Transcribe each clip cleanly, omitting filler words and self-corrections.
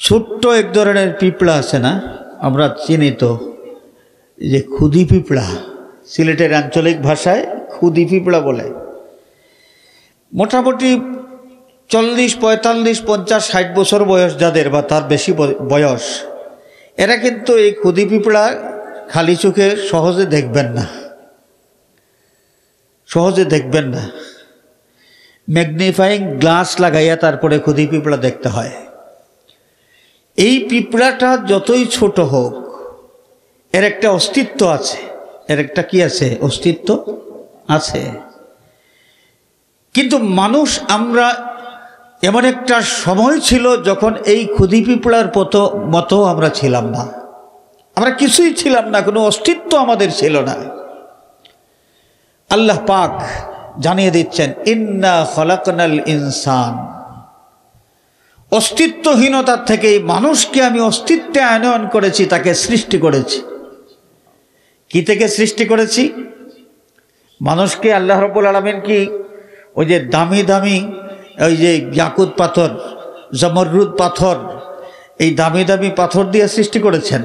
ছোট্ট এক ধরনের পিঁপড়া আছে না, আমরা চিনি তো, যে খুদি পিঁপড়া, সিলেটের আঞ্চলিক ভাষায় খুদি পিঁপড়া বলে। মোটামুটি 40, 45, 50, 60 বছর বয়স যাদের বা তার বেশি বয়স, এরা কিন্তু এই খুদি পিঁপড়া খালি চোখে সহজে দেখবেন না, সহজে দেখবেন না। ম্যাগনিফাইং গ্লাস লাগাইয়া তারপরে খুদি পিঁপড়া দেখতে হয়। এই পিঁপড়াটা যতই ছোট হোক, এর একটা অস্তিত্ব আছে, এর একটা কি আছে, অস্তিত্ব আছে। কিন্তু মানুষ আমরা এমন একটা সময় ছিল যখন এই খুদি পিঁপড়ার মতো আমরা ছিলাম না, আমরা কিছুই ছিলাম না, কোনো অস্তিত্ব আমাদের ছিল না। আল্লাহ পাক জানিয়ে দিচ্ছেন, ইন্না খলাকনাল ইনসান, অস্তিত্বহীনতার থেকে মানুষকে আমি অস্তিত্বে আনয়ন করেছি, তাকে সৃষ্টি করেছি। কি থেকে সৃষ্টি করেছি? মানুষকে আল্লাহ রাব্বুল আলামিন কি ওই যে দামি দামি ওই যে ইয়াকুত পাথর, জমরুদ পাথর, এই দামি দামি পাথর দিয়ে সৃষ্টি করেছেন?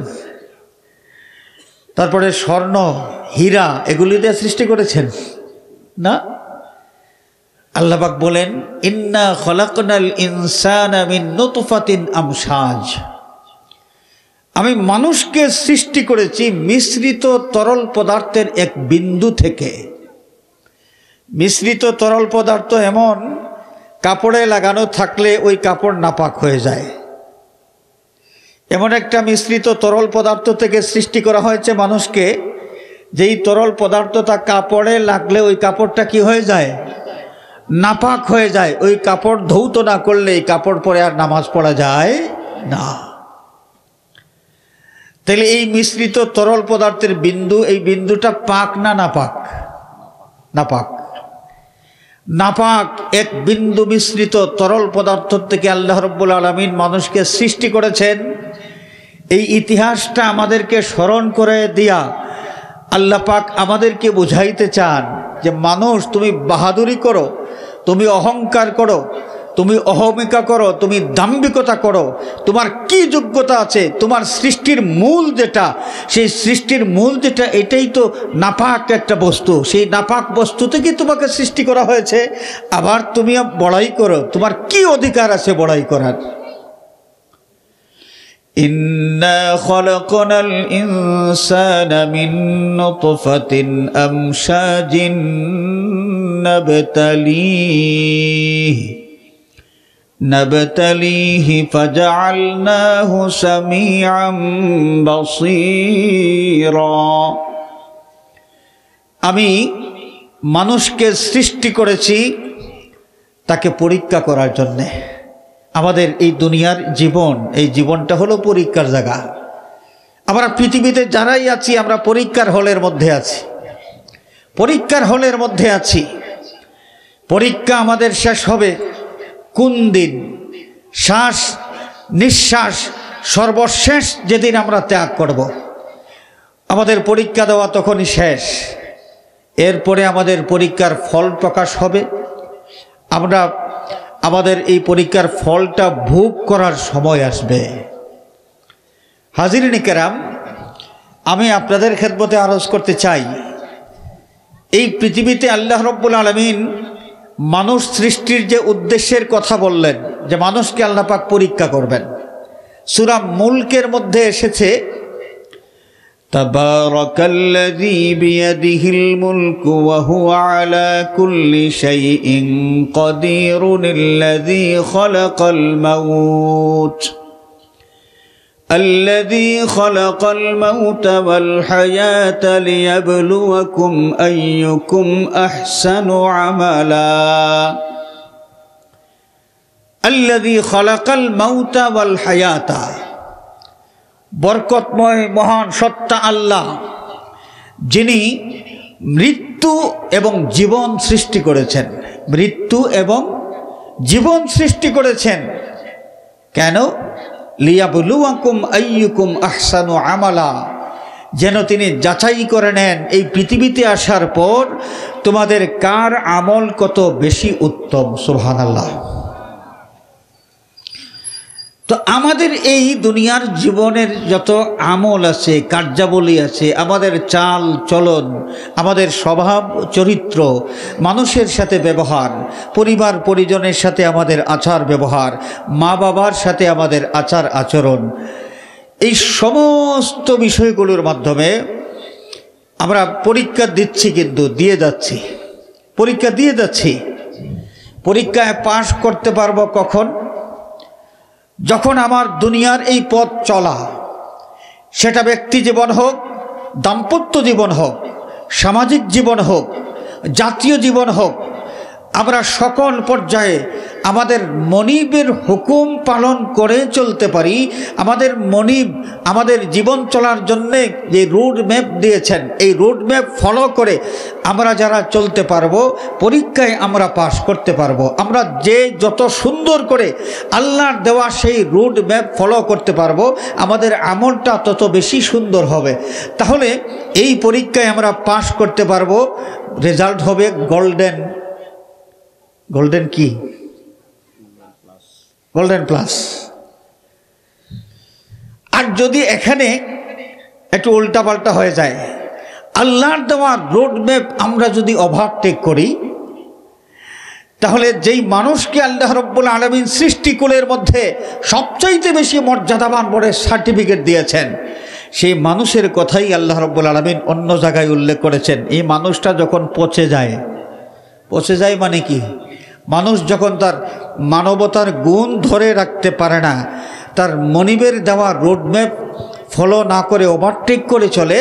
তারপরে স্বর্ণ, হীরা, এগুলি দিয়ে সৃষ্টি করেছেন না। আল্লাহ পাক বলেন, ইন্না খলাকনাল ইনসানা মিন নুতফাতিন আমশাজ, আমি মানুষকে সৃষ্টি করেছি মিশ্রিত তরল পদার্থের এক বিন্দু থেকে। মিশ্রিত তরল পদার্থ এমন, কাপড়ে লাগানো থাকলে ওই কাপড় নাপাক হয়ে যায়, এমন একটা মিশ্রিত তরল পদার্থ থেকে সৃষ্টি করা হয়েছে মানুষকে, যেই তরল পদার্থটা কাপড়ে লাগলে ওই কাপড়টা কি হয়ে যায়, নাপাক হয়ে যায়। ওই কাপড় ধৌত না করলে এই কাপড় পরে আর নামাজ পড়া যায় না। তাহলে এই মিশ্রিত তরল পদার্থের বিন্দু, এই বিন্দুটা পাক না নাপাক? নাপাক। নাপাক এক বিন্দু মিশ্রিত তরল পদার্থ থেকে আল্লাহ রাব্বুল আলামিন মানুষকে সৃষ্টি করেছেন। এই ইতিহাসটা আমাদেরকে স্মরণ করে দিয়া আল্লাহ পাক আমাদেরকে বুঝাইতে চান যে মানুষ, তুমি বাহাদুরি করো, তুমি অহংকার করো, তুমি অহমিকা করো, তুমি দাম্ভিকতা করো, তোমার কি যোগ্যতা আছে, তোমার সৃষ্টির মূল যেটা, সেই সৃষ্টির মূল যেটা, এটাই তো নাপাক একটা বস্তু। সেই নাপাক বস্তু থেকে তোমাকে সৃষ্টি করা হয়েছে, আবার তুমি বড়াই করো, তোমার কি অধিকার আছে বড়াই করার? ইন্না খলাকনাল ইনসানা মিন নুতফাতিন আমশাজিন নাবতালিহি ফাজআলনাহু সামিআম বাসীরা, আমি মানুষকে সৃষ্টি করেছি তাকে পরীক্ষা করার জন্যে। আমাদের এই দুনিয়ার জীবন, এই জীবনটা হলো পরীক্ষার জায়গা। আমরা পৃথিবীতে যারাই আছি, আমরা পরীক্ষার হলের মধ্যে আছি, পরীক্ষার হলের মধ্যে আছি। পরীক্ষা আমাদের শেষ হবে কোন দিন? শ্বাস নিঃশ্বাস সর্বশেষ যেদিন আমরা ত্যাগ করব, আমাদের পরীক্ষা দেওয়া তখনই শেষ। এরপরে আমাদের পরীক্ষার ফল প্রকাশ হবে। আমরা আমাদের এই পরীক্ষার ফলটা ভোগ করার সময় আসবে। হাজিরিন কেরাম, আমি আপনাদের খেদমতে আরজ করতে চাই, এই পৃথিবীতে আল্লাহ রাব্বুল আলামিন মানুষ সৃষ্টির যে উদ্দেশ্যের কথা বললেন, যে মানুষকে আল্লাহ পাক পরীক্ষা করবেন, সূরা মুলকের মধ্যে এসেছে, তাবারাকাল্লাযী বিয়াদিহিল মুলকু ওয়া হুয়া আলা কুল্লি শাইইন কাদিরুল্লাযী খালাকাল মাউত الذي خلق الموت والحياة ليبلوكم أيكم أحسن عملا الذي خلق الموت والحياة, বরকতময় মহান সত্তা আল্লাহ, যিনি মৃত্যু এবং জীবন সৃষ্টি করেছেন। মৃত্যু এবং জীবন সৃষ্টি করেছেন কেন? লিয়াবলুয়াকুম আইয়ুকুম আহসানু আমালা, যেন তিনি যাচাই করে নেন এই পৃথিবীতে আসার পর তোমাদের কার আমল কত বেশি উত্তম। সুবহানাল্লাহ। তো আমাদের এই দুনিয়ার জীবনের যত আমল আছে, কার্যাবলী আছে, আমাদের চাল চলন, আমাদের স্বভাব চরিত্র, মানুষের সাথে ব্যবহার, পরিবার পরিজনের সাথে আমাদের আচার ব্যবহার, মা বাবার সাথে আমাদের আচার আচরণ, এই সমস্ত বিষয়গুলোর মাধ্যমে আমরা পরীক্ষা দিচ্ছি, কিন্তু দিয়ে যাচ্ছি, পরীক্ষা দিয়ে যাচ্ছি। পরীক্ষায় পাশ করতে পারবো কখন? যখন আমার দুনিয়ার এই পথ চলা, সেটা ব্যক্তি জীবন হোক, দাম্পত্য জীবন হোক, সামাজিক জীবন হোক, জাতীয় জীবন হোক, আমরা সকল পর্যায়ে আমাদের মনিবের হুকুম পালন করে চলতে পারি। আমাদের মনিব আমাদের জীবন চলার জন্যে যে রুট ম্যাপ দিয়েছেন, এই রুট ম্যাপ ফলো করে আমরা যারা চলতে পারবো, পরীক্ষায় আমরা পাশ করতে পারবো। আমরা যে যত সুন্দর করে আল্লাহর দেওয়া সেই রুট ম্যাপ ফলো করতে পারবো, আমাদের আমলটা তত বেশি সুন্দর হবে। তাহলে এই পরীক্ষায় আমরা পাশ করতে পারবো, রেজাল্ট হবে গোল্ডেন। গোল্ডেন কি? Golden plus. আর যদি এখানে একটু উল্টাপাল্টা হয়ে যায়, আল্লাহর দেওয়া রোড ম্যাপ আমরা যদি ওভারটেক করি, তাহলে যেই মানুষকে আল্লাহ রাব্বুল আলামিন সৃষ্টিকুলের মধ্যে সবচাইতে বেশি মর্যাদাবান বলে সার্টিফিকেট দিয়েছেন, সেই মানুষের কথাই আল্লাহ রাব্বুল আলামিন অন্য জায়গায় উল্লেখ করেছেন। এই মানুষটা যখন পচে যায়, পচে যায় মানে কি? মানুষ যখন তার মানবতার গুণ ধরে রাখতে পারে না, তার মনিবের দেওয়া রোডম্যাপ ফলো না করে ওভারটেক করে চলে,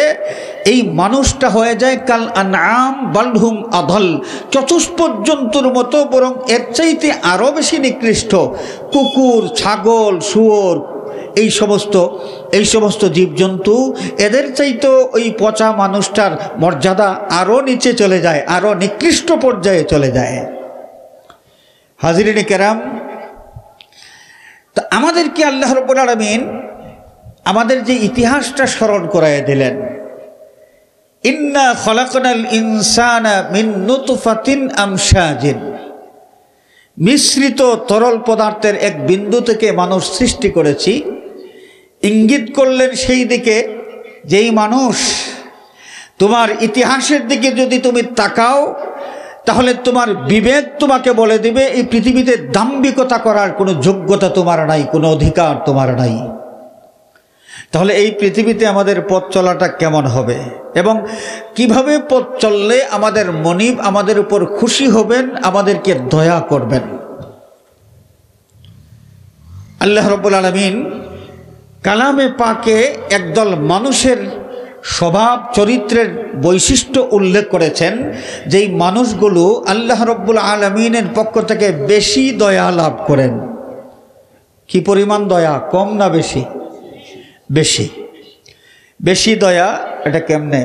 এই মানুষটা হয়ে যায় কাল আনআম বালহুম আদল, চতুষ্পদ জন্তুর মতো, বরং এর চাইতে আরও বেশি নিকৃষ্ট। কুকুর, ছাগল, শুয়োর, এই সমস্ত জীবজন্তু, এদের চাইতে ওই পচা মানুষটার মর্যাদা আরও নিচে চলে যায়, আরও নিকৃষ্ট পর্যায়ে চলে যায়। হাজিরিনে কেরাম, তা আমাদেরকে আল্লাহ রাব্বুল আলামিন আমাদের যে ইতিহাসটা স্মরণ করায় দিলেন, ইন্না খলাকনাল ইনসানা মিন নুতফাতিন আমশাজিন, মিশ্রিত তরল পদার্থের এক বিন্দু থেকে মানুষ সৃষ্টি করেছি। ইঙ্গিত করলেন সেই দিকে, যেই মানুষ, তোমার ইতিহাসের দিকে যদি তুমি তাকাও, তাহলে তোমার বিবেক তোমাকে বলে দিবে এই পৃথিবীতে দাম্ভিকতা করার কোনো যোগ্যতা তোমার নাই, কোনো অধিকার তোমার নাই। তাহলে এই পৃথিবীতে আমাদের পথ চলাটা কেমন হবে, এবং কিভাবে পথ চললে আমাদের মনিব আমাদের উপর খুশি হবেন, আমাদেরকে দয়া করবেন। আল্লাহ রাব্বুল আলামিন কালামে পাকে একদল মানুষের স্বভাব চরিত্রের বৈশিষ্ট্য উল্লেখ করেছেন, যেই মানুষগুলো আল্লাহ রাব্বুল আলামিনের পক্ষ থেকে বেশি দয়া লাভ করেন। কি পরিমাণ দয়া? কম না বেশি? বেশি। বেশি দয়া এটা কেমনে?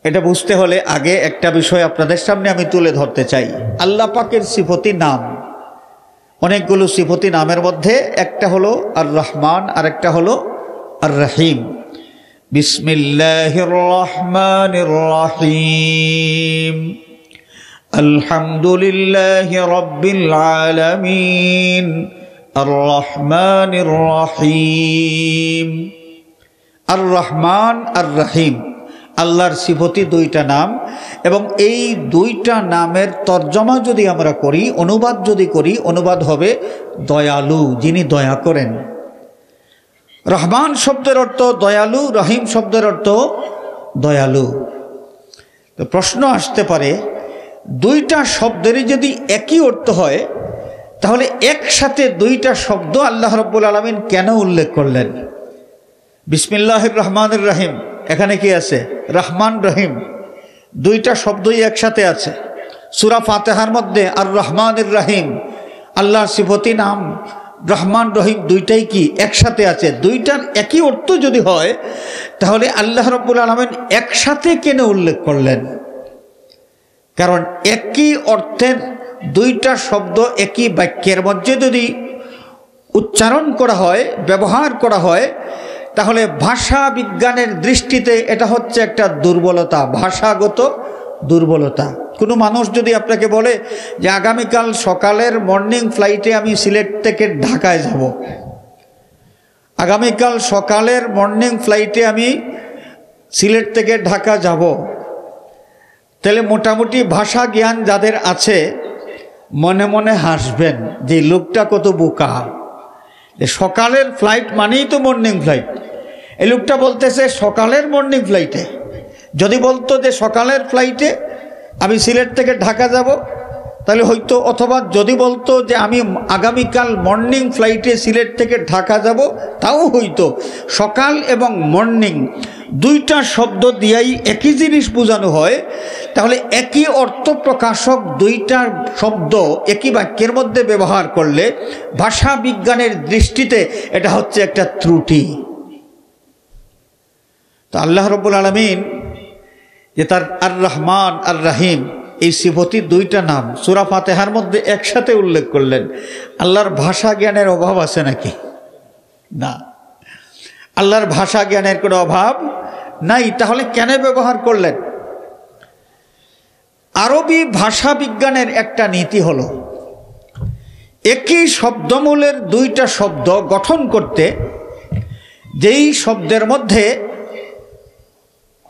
এটা বুঝতে হলে আগে একটা বিষয় আপনাদের সামনে আমি তুলে ধরতে চাই। আল্লাহ পাকের সিফতি নাম, অনেকগুলো সিফতি নামের মধ্যে একটা হলো আর রহমান, আর একটা হলো আর রহিম। বিসমিল্লাহির রহমানির রহিম, আলহামদুলিল্লাহি রাব্বিল আলামিন, আর রহমানির রহিম। আর রহমান আর রহিম আল্লাহর সিফতি দুইটা নাম, এবং এই দুইটা নামের তর্জমা যদি আমরা করি, অনুবাদ যদি করি, অনুবাদ হবে দয়ালু, যিনি দয়া করেন। রহমান শব্দের অর্থ দয়ালু, রহিম শব্দের অর্থ দয়ালু। তো প্রশ্ন আসতে পারে, দুইটা শব্দেরই যদি একই অর্থ হয়, তাহলে একসাথে দুইটা শব্দ আল্লাহ রাব্বুল আলামিন কেন উল্লেখ করলেন? বিসমিল্লাহির রহমানির রহিম, এখানে কি আছে? রহমান রহিম, দুইটা শব্দই একসাথে আছে। সূরা ফাতিহার মধ্যে আর রহমানির রহিম, আল্লাহর সিফতি নাম রহমান রহিম দুইটাই কি একসাথে আছে। দুইটার একই অর্থ যদি হয়, তাহলে আল্লাহ রাব্বুল আলামিন একসাথে কেন উল্লেখ করলেন? কারণ একই অর্থের দুইটা শব্দ একই বাক্যের মধ্যে যদি উচ্চারণ করা হয়, ব্যবহার করা হয়, তাহলে ভাষা বিজ্ঞানের দৃষ্টিতে এটা হচ্ছে একটা দুর্বলতা, ভাষাগত দুর্বলতা। কোনো মানুষ যদি আপনাকে বলে যে আগামীকাল সকালের মর্নিং ফ্লাইটে আমি সিলেট থেকে ঢাকায় যাব, আগামীকাল সকালের মর্নিং ফ্লাইটে আমি সিলেট থেকে ঢাকা যাব, তাহলে মোটামুটি ভাষা জ্ঞান যাদের আছে মনে মনে হাসবেন যে লোকটা কত বোকা। সকালের ফ্লাইট মানেই তো মর্নিং ফ্লাইট। এই লোকটা বলতেছে সকালের মর্নিং ফ্লাইটে। যদি বলতো যে সকালের ফ্লাইটে আমি সিলেট থেকে ঢাকা যাব তাহলে হয়তো, অথবা যদি বলতো যে আমি আগামীকাল মর্নিং ফ্লাইটে সিলেট থেকে ঢাকা যাব তাও হইতো। সকাল এবং মর্নিং দুইটা শব্দ দিয়েই একই জিনিস বোঝানো হয়, তাহলে একই অর্থ প্রকাশক দুইটা শব্দ একই বাক্যের মধ্যে ব্যবহার করলে ভাষা বিজ্ঞানের দৃষ্টিতে এটা হচ্ছে একটা ত্রুটি। তো আল্লাহ রাব্বুল আলামিন যে তার আর রহমান আর রহিম এই সিফতির দুইটা নাম সূরা ফাতিহার মধ্যে একসাথে উল্লেখ করলেন। আল্লাহর ভাষা জ্ঞানের অভাব আছে নাকি? না, আল্লাহর ভাষা জ্ঞানের কোনো অভাব নাই। তাহলে কেন ব্যবহার করলেন? আরবি ভাষা বিজ্ঞানের একটা নীতি হলো একই শব্দমূলের দুইটা শব্দ গঠন করতে যেই শব্দের মধ্যে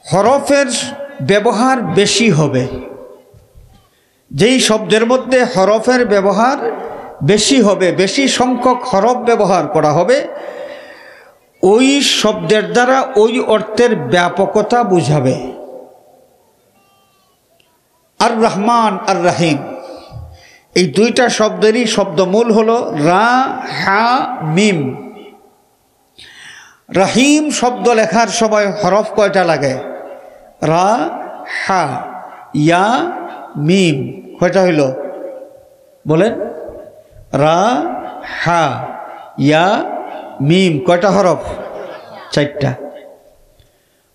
হরফের ব্যবহার বেশি হবে, যেই শব্দের মধ্যে হরফের ব্যবহার বেশি হবে, বেশি সংখ্যক হরফ ব্যবহার করা হবে, ওই শব্দের দ্বারা ওই অর্থের ব্যাপকতা বুঝাবে। আর রহমান আর রহিম এই দুইটা শব্দেরই শব্দমূল হলো রা হা মিম। রহিম শব্দ লেখার সময় হরফ কয়টা লাগে? রা হা ইয়া মিম। কয়টা হইল বলেন? রা হা ইয়া মিম কয়টা হরফ? 4টা।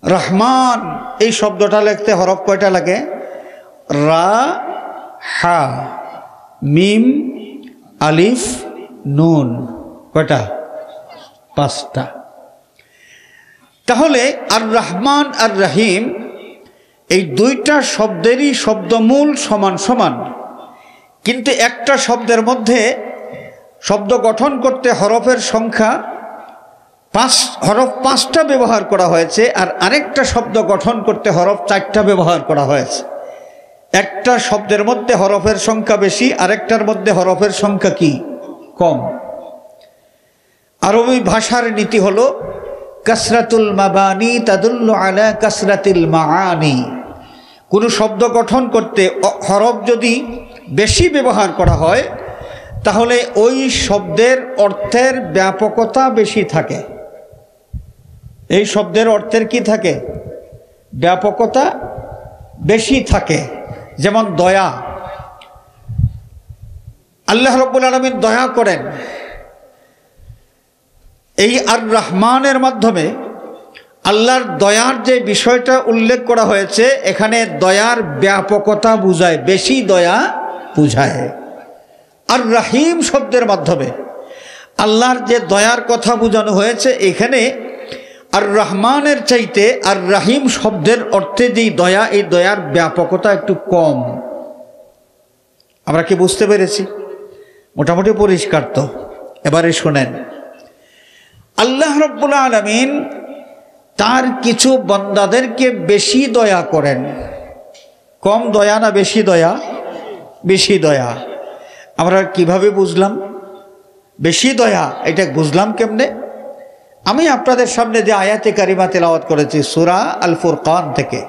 রহমান এই শব্দটা লিখতে হরফ কয়টা লাগে? রা হা মিম আলিফ নুন। কয়টা? 5টা। তাহলে আর রহমান আর রহিম এই দুইটা শব্দেরই শব্দমূল সমান সমান, কিন্তু একটা শব্দের মধ্যে শব্দ গঠন করতে হরফের সংখ্যা হরফ 5টা ব্যবহার করা হয়েছে, আর আরেকটা শব্দ গঠন করতে হরফ 4টা ব্যবহার করা হয়েছে। একটা শব্দের মধ্যে হরফের সংখ্যা বেশি, আরেকটার মধ্যে হরফের সংখ্যা কি? কম। আরবি ভাষার নীতি হলো কাসরাতুল মাবানি তাদুল্লু আলা কাসরাতিল মাআনি। কোনো শব্দ গঠন করতে হরফ যদি বেশি ব্যবহার করা হয় তাহলে ওই শব্দের অর্থের ব্যাপকতা বেশি থাকে। এই শব্দের অর্থের কি থাকে? ব্যাপকতা বেশি থাকে। যেমন দয়া, আল্লাহ রাব্বুল আলামিন দয়া করেন, এই আর রহমানের মাধ্যমে আল্লাহর দয়ার যে বিষয়টা উল্লেখ করা হয়েছে এখানে দয়ার ব্যাপকতা বুঝায়, বেশি দয়া বুঝায়। আর রহিম শব্দের মাধ্যমে আল্লাহর যে দয়ার কথা বোঝানো হয়েছে এখানে আর রহমানের চাইতে আর রহিম শব্দের অর্থে যেই দয়া, এই দয়ার ব্যাপকতা একটু কম। আমরা কি বুঝতে পেরেছি? মোটামুটি পরিষ্কার তো? এবারে শোনেন, আল্লাহ রাব্বুল আলামিন তার কিছু বান্দাদেরকে বেশি দয়া করেন। কম দয়া না বেশি দয়া? বেশি দয়া। আমরা কিভাবে বুঝলাম বেশি দয়া? এটা বুঝলাম কেমনে? আমি আপনাদের সামনে যে আয়াতে কারিমা তেলাওয়াত করেছি সূরা আল ফুরকান থেকে,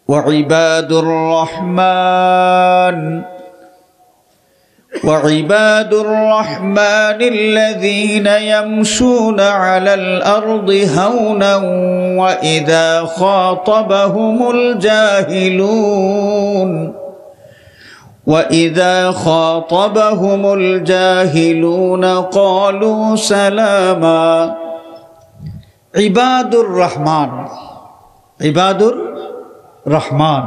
ওয়াইবাদুর রহমান وعباد الرحمن الذين يمشون على الأرض هونا وإذا خاطبهم الجاهلون قالوا سلاما। ইবাদুর রহমান, ইবাদুর রহমান,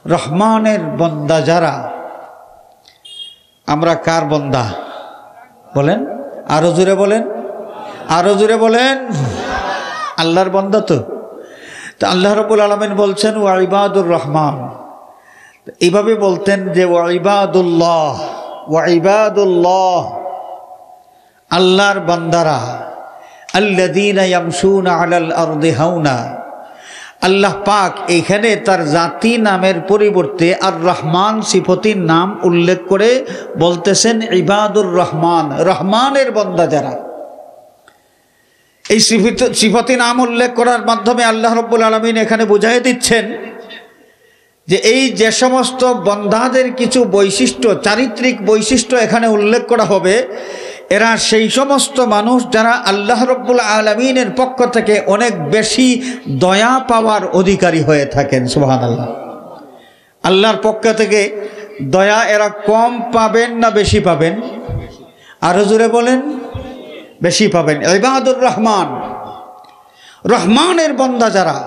রহমানের বান্দা যারা, আমরা কার বান্দা বলেন? আরো জোরে বলেন, আরো জোরে বলেন। আল্লাহর বান্দা তো। আল্লাহ রাব্বুল আলামিন বলছেন ওয়া ইবাদুর রহমান। এইভাবে বলতেন যে ওয়া ইবাদুল্লাহ, ওয়া ইবাদুল্লাহ। আল্লাহর বান্দারা, আল্লাযীনা ইয়ামশুনা আলাল আরদি হাওনা, আল্লাহ পাক এখানে তার জাতি নামের পরিবর্তে আর রহমান সিফতির নাম উল্লেখ করে বলতেছেন ইবাদুর রহমান, রহমানের বান্দা যারা। এই সিফতি নাম উল্লেখ করার মাধ্যমে আল্লাহ রাব্বুল আলামিন এখানে বুঝাই দিচ্ছেন যে এই যে সমস্ত বান্দাদের কিছু বৈশিষ্ট্য, চারিত্রিক বৈশিষ্ট্য এখানে উল্লেখ করা হবে, এরা সেই সমস্ত মানুষ যারা আল্লাহ রাব্বুল আলামিনের পক্ষ থেকে অনেক বেশি দয়া পাওয়ার অধিকারী হয়ে থাকেন। সুবহানাল্লাহ। আল্লাহর পক্ষ থেকে দয়া এরা কম পাবেন না বেশি পাবেন? আরো জোরে বলেন, বেশি পাবেন। ইবাদুর রহমান, রহমানের বান্দা যারা,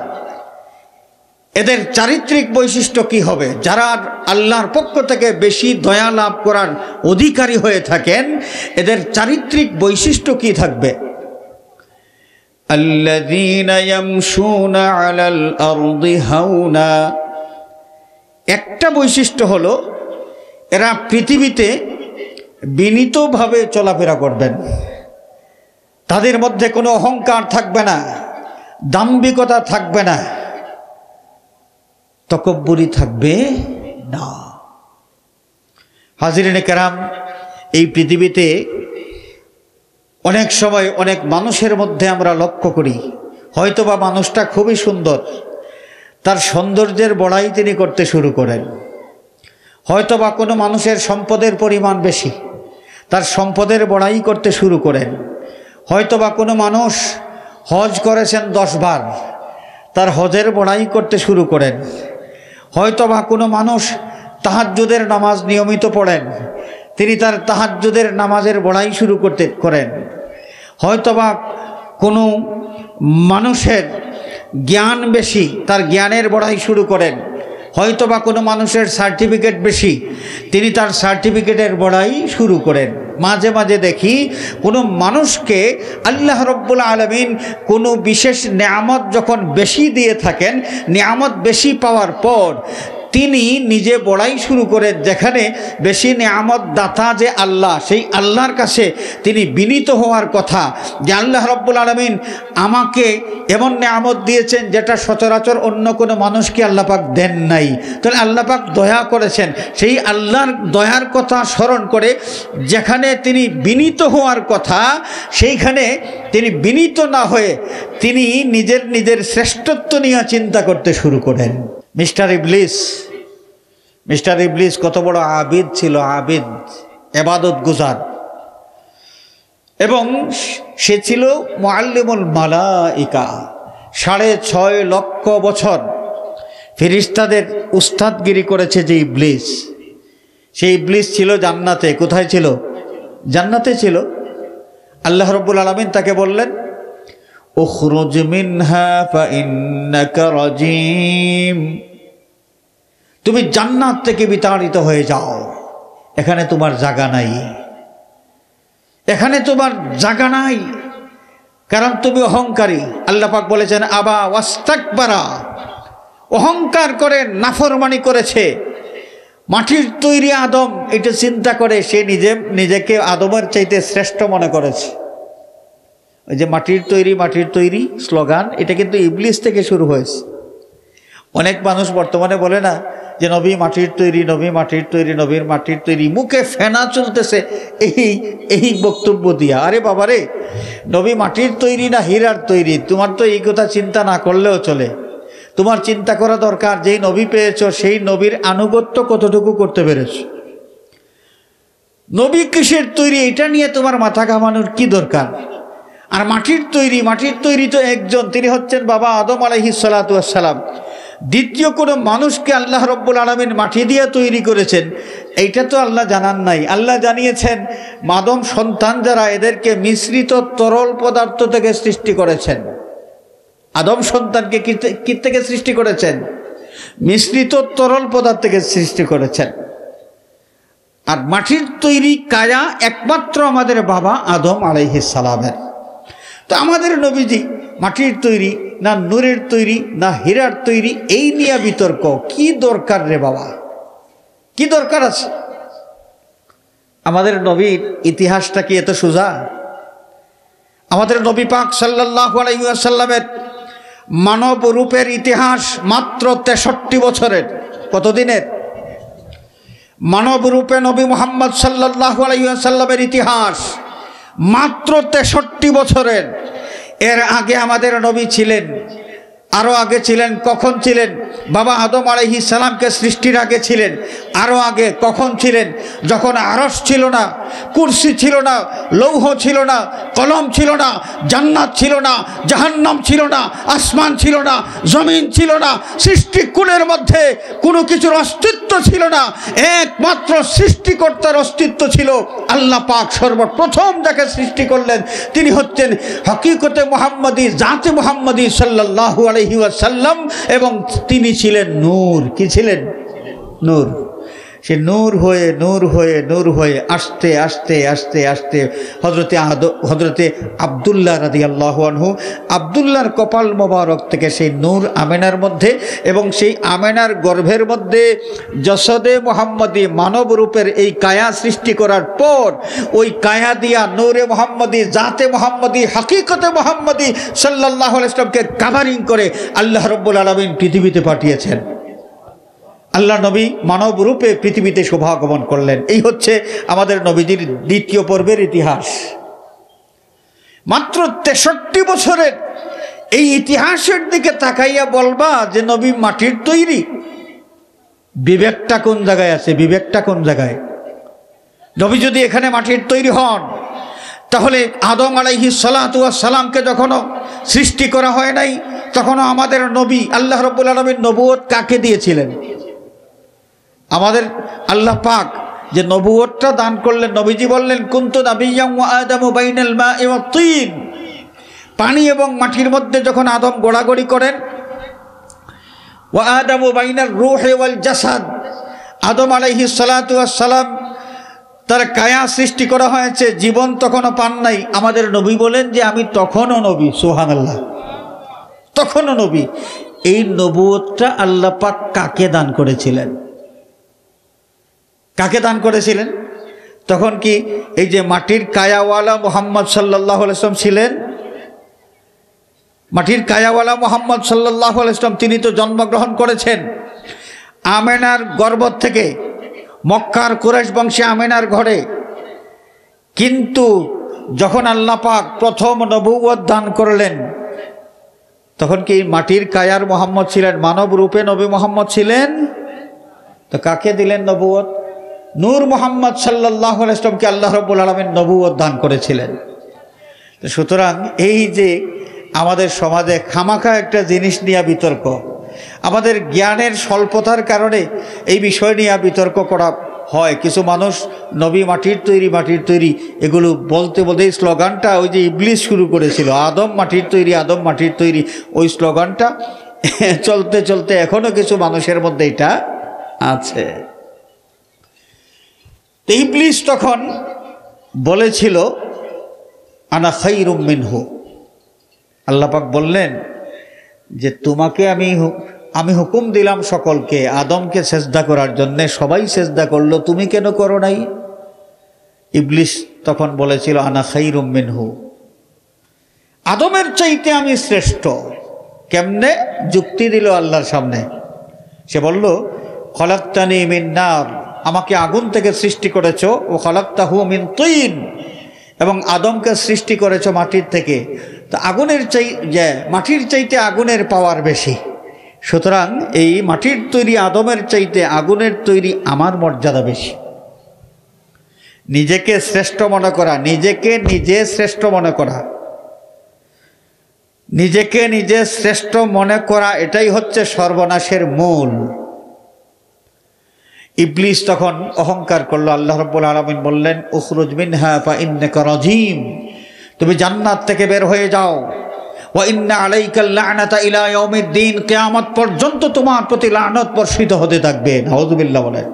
এদের চারিত্রিক বৈশিষ্ট্য কি হবে? যারা আল্লাহর পক্ষ থেকে বেশি দয়া লাভ করার অধিকারী হয়ে থাকেন, এদের চারিত্রিক বৈশিষ্ট্য কি থাকবে? আল্লাযীনা ইয়ামশুনা আলাল আরদি হাওনা, একটা বৈশিষ্ট্য হলো এরা পৃথিবীতে বিনীতভাবে চলাফেরা করবেন। তাদের মধ্যে কোনো অহংকার থাকবে না, দাম্ভিকতা থাকবে না, তকব্বুরি থাকবে না। হাজিরিনে কেরাম, এই পৃথিবীতে অনেক সময় অনেক মানুষের মধ্যে আমরা লক্ষ্য করি, হয়তোবা মানুষটা খুবই সুন্দর, তার সৌন্দর্যের বড়াই তিনি করতে শুরু করেন। হয়তোবা কোনো মানুষের সম্পদের পরিমাণ বেশি, তার সম্পদের বড়াই করতে শুরু করেন। হয়তোবা কোনো মানুষ হজ করেছেন 10 বার, তার হজের বড়াই করতে শুরু করেন। হয়তোবা কোনো মানুষ তাহাজ্জুদের নামাজ নিয়মিত পড়েন, তিনি তার তাহাজ্জুদের নামাজের বড়াই শুরু করেন। হয়তোবা কোনো মানুষের জ্ঞান বেশি, তার জ্ঞানের বড়াই শুরু করেন। হয়তোবা কোনো মানুষের সার্টিফিকেট বেশি, তিনি তার সার্টিফিকেটের বড়াই শুরু করেন। মাঝে মাঝে দেখি কোনো মানুষকে আল্লাহ রাব্বুল আলামিন কোনো বিশেষ নেয়ামত যখন বেশি দিয়ে থাকেন, নেয়ামত বেশি পাওয়ার পর তিনি নিজে বড়াই শুরু করেন, যেখানে বেশি নেয়ামত দাতা যে আল্লাহ, সেই আল্লাহর কাছে তিনি বিনীত হওয়ার কথা যে আল্লাহ রাব্বুল আলামিন আমাকে এমন নেয়ামত দিয়েছেন যেটা সচরাচর অন্য কোনো মানুষকে আল্লাহ পাক দেন নাই, তাহলে আল্লাহ পাক দয়া করেছেন। সেই আল্লাহর দয়ার কথা স্মরণ করে যেখানে তিনি বিনীত হওয়ার কথা, সেইখানে তিনি বিনীত না হয়ে তিনি নিজের শ্রেষ্ঠত্ব নিয়ে চিন্তা করতে শুরু করেন। মিস্টার ইবলিস কত বড় আবিদ ছিল, আবিদ, ইবাদত গুজার, এবং সে ছিল মুআল্লিমুল মালাইকা। 6.5 লক্ষ বছর ফেরেশতাদের উস্তাদগিরি করেছে যে ইবলিস, সেই ইবলিস ছিল জান্নাতে। কোথায় ছিল? জান্নাতে ছিল। আল্লাহ রাব্বুল আলামিন তাকে বললেন, উখরুজ মিনহা ফাইন্নাকা রাজিম, তুমি জান্নাত থেকে বিতাড়িত হয়ে যাও, এখানে তোমার জায়গা নাই, এখানে তোমার জায়গা নাই, কারণ তুমি অহংকারী। আল্লাহ পাক বলেছেন আবা ওয়াস্তাকবারা, অহংকার করে নাফরমানি করেছে। মাটির তৈরি আদম, এটা চিন্তা করে সে নিজেকে আদমের চাইতে শ্রেষ্ঠ মনে করেছে। ওই যে মাটির তৈরি স্লোগান, এটা কিন্তু ইবলিস থেকে শুরু হয়েছে। অনেক মানুষ বর্তমানে বলে না যে নবী মাটির তৈরি, নবী মাটির তৈরি, নবীর মাটির তৈরি, মুখে ফেনা চলতেছে এই বক্তব্য দিয়া। আরে বাবারে, নবী মাটির তৈরি না হীরার তৈরি, তোমার তো এই কথা চিন্তা না করলেও চলে। তোমার চিন্তা করা দরকার, যেই নবী পেয়েছ সেই নবীর আনুগত্য কতটুকু করতে পেরেছ। নবী কিসের তৈরি এটা নিয়ে তোমার মাথা ঘামানোর কি দরকার? আর মাটির তৈরি তো একজন, তিনি হচ্ছেন বাবা আদম আলাইহিস সালাতু ওয়াস সালাম। দ্বিতীয় কোনো মানুষকে আল্লাহ রাব্বুল আলামিন মাটি দিয়ে তৈরি করেছেন, এইটা তো আল্লাহ জানান নাই। আল্লাহ জানিয়েছেন আদম সন্তান যারা, এদেরকে মিশ্রিত তরল পদার্থ থেকে সৃষ্টি করেছেন। আদম সন্তানকে কি থেকে সৃষ্টি করেছেন? মিশ্রিত তরল পদার্থ থেকে সৃষ্টি করেছেন। আর মাটির তৈরি কায়া একমাত্র আমাদের বাবা আদম আলাইহিস সালামের। তো আমাদের নবীজি মাটির তৈরি না নূরের তৈরি না হীরার তৈরি, এই নিয়ে বিতর্ক কি দরকার রে বাবা, কি দরকার আছে? আমাদের নবীর ইতিহাসটা কি এত সোজা? আমাদের নবী পাক সাল্লাল্লাহু আলাইহি ওয়াসাল্লামের মানব রূপের ইতিহাস মাত্র 63 বছরের। কতদিনের? মানব রূপে নবী মুহাম্মদ সাল্লাল্লাহু আলাইহি ওয়াসাল্লামের ইতিহাস মাত্র 63 বছরের। এর আগে আমাদের নবী ছিলেন, আরও আগে ছিলেন। কখন ছিলেন? বাবা আদম আলাইহিস সালামকে সৃষ্টির আগে ছিলেন। আরও আগে কখন ছিলেন? যখন আরশ ছিল না, কুরসি ছিল না, লৌহ ছিল না, কলম ছিল না, জান্নাত ছিল না, জাহান্নাম ছিল না, আসমান ছিল না, জমিন ছিল না, সৃষ্টিকুলের মধ্যে কোনো কিছুর অস্তিত্ব ছিল না। একমাত্র সৃষ্টিকর্তার অস্তিত্ব ছিল। আল্লাহ পাক সর্বপ্রথম যাকে সৃষ্টি করলেন তিনি হচ্ছেন হকিকতে মুহাম্মদী, জাতে মুহাম্মদী সাল্লাল্লাহু আলাইহি ওয়াসাল্লাম, এবং তিনি ছিলেন নূর। কি ছিলেন? নূর। সে নূর হয়ে নূর হয়ে নূর হয়ে আস্তে আস্তে আস্তে আস্তে হজরতে আবদুল্লাহ রাদিয়াল্লাহু আনহু, আবদুল্লাহর কপাল মোবারক থেকে সেই নূর আমেনার মধ্যে, এবং সেই আমেনার গর্ভের মধ্যে জসদে মুহাম্মদী মানব রূপের এই কায়া সৃষ্টি করার পর ওই কায়া দিয়া নূরে মুহাম্মদী, জাতে মুহাম্মদী, হাকিকতে মুহাম্মদী সাল্লাল্লাহু আলাইহি ওয়াসাল্লামকে কাভারিং করে আল্লাহ রাব্বুল আলামিন পৃথিবীতে পাঠিয়েছেন। আল্লাহ নবী মানব রূপে পৃথিবীতে শোভাগমন করলেন। এই হচ্ছে আমাদের নবীজির দ্বিতীয় পর্বের ইতিহাস। মাত্র 63 বছরের এই ইতিহাসের দিকে তাকাইয়া বলবা যে নবী মাটির তৈরি? বিবেকটা কোন জায়গায় আছে? বিবেকটা কোন জায়গায়? নবী যদি এখানে মাটির তৈরি হন, তাহলে আদম আলাইহিস সালাতু ওয়াস সালামকে যখনও সৃষ্টি করা হয় নাই, তখনও আমাদের নবী আল্লাহ রাব্বুল আলামিন নবুয়ত কাকে দিয়েছিলেন? আমাদের আল্লাহ পাক যে নবুয়তটা দান করলেন, নবীজি বললেন কুনতু নাবিয়্যান ওয়া আদামু বাইনাল মা'i ওয়াত তিন। পানি এবং মাটির মধ্যে যখন আদম গোড়াগড়ি করেন, ওয়া আদামু বাইনার রূহি ওয়াল জাসাদ, আদম আলাইহিস সালাতু ওয়াস সালাম তার কায়া সৃষ্টি করা হয়েছে, জীবন তখনও পান নাই। আমাদের নবী বলেন যে আমি তখনও নবী। সুবহানাল্লাহ, তখনও নবী। এই নবুয়তটা আল্লাহ পাক কাকে দান করেছিলেন? কাকে দান করেছিলেন? তখন কি এই যে মাটির কায়াওয়ালা মুহাম্মদ সাল্লাল্লাহু আলাইহি ওয়াসাল্লাম ছিলেন? মাটির কায়াওয়ালা মুহাম্মদ সাল্লাল্লাহু আলাইহি ওয়াসাল্লাম তিনি তো জন্মগ্রহণ করেছেন আমেনার গর্ভ থেকে, মক্কার কুরাইশ বংশে আমেনার ঘরে। কিন্তু যখন আল্লাহ পাক প্রথম নবুয়ত দান করলেন, তখন কি মাটির কায়ার মুহাম্মদ ছিলেন? মানব রূপে নবী মুহাম্মদ ছিলেন। তো কাকে দিলেন নবুয়ত? নূর মুহাম্মদ সাল্লাল্লাহু আলাইহি ওয়াসাল্লামকে আল্লাহ রাব্বুল আলামিন নবুয়ত দান করেছিলেন। সুতরাং এই যে আমাদের সমাজে খামাখা একটা জিনিস নিয়ে বিতর্ক, আমাদের জ্ঞানের স্বল্পতার কারণে এই বিষয় নিয়ে বিতর্ক করা হয়। কিছু মানুষ নবী মাটির তৈরি, মাটির তৈরি এগুলো বলতে বলতে এই স্লোগানটা ওই যে ইবলিস শুরু করেছিল, আদম মাটির তৈরি, আদম মাটির তৈরি, ওই স্লোগানটা চলতে চলতে এখনো কিছু মানুষের মধ্যে এটা আছে। ইবলিস তখন বলেছিল আনা খায়রুম মিনহু। আল্লাহ পাক বললেন যে তোমাকে আমি হুকুম দিলাম সকলকে আদমকে সেজদা করার জন্য, সবাই সেজদা করলো, তুমি কেন করো নাই? ইবলিস তখন বলেছিল আনা খায়রুম মিনহু, আদমের চাইতে আমি শ্রেষ্ঠ। কেমনে? যুক্তি দিল আল্লাহর সামনে। সে বলল খলাকতানি মিন নার, আমাকে আগুন থেকে সৃষ্টি করেছ, ও খলাকতাহু মিন তিন, এবং আদমকে সৃষ্টি করেছ মাটির থেকে। তো আগুনের মাটির চাইতে আগুনের পাওয়ার বেশি। সুতরাং এই মাটির তৈরি আদমের চাইতে আগুনের তৈরি আমার মর্যাদা বেশি। নিজেকে শ্রেষ্ঠ মনে করা, নিজেকে নিজে শ্রেষ্ঠ মনে করা, নিজেকে নিজে শ্রেষ্ঠ মনে করা, এটাই হচ্ছে সর্বনাশের মূল। ইবলিস তখন অহংকার করলো। আল্লাহ রাব্বুল আলামিন বললেন উখরুজ মিনহা ফা ইন্নাকা রাজিম, তুমি জান্নাত থেকে বের হয়ে যাও। ওয়া ইন্না আলাইকাল লা'নাতা ইলা ইয়াউমিদ্দিন, কিয়ামত পর্যন্ত তোমার প্রতি লানত বর্ষিত হতে থাকবে। নাউযুবিল্লাহ বলেন।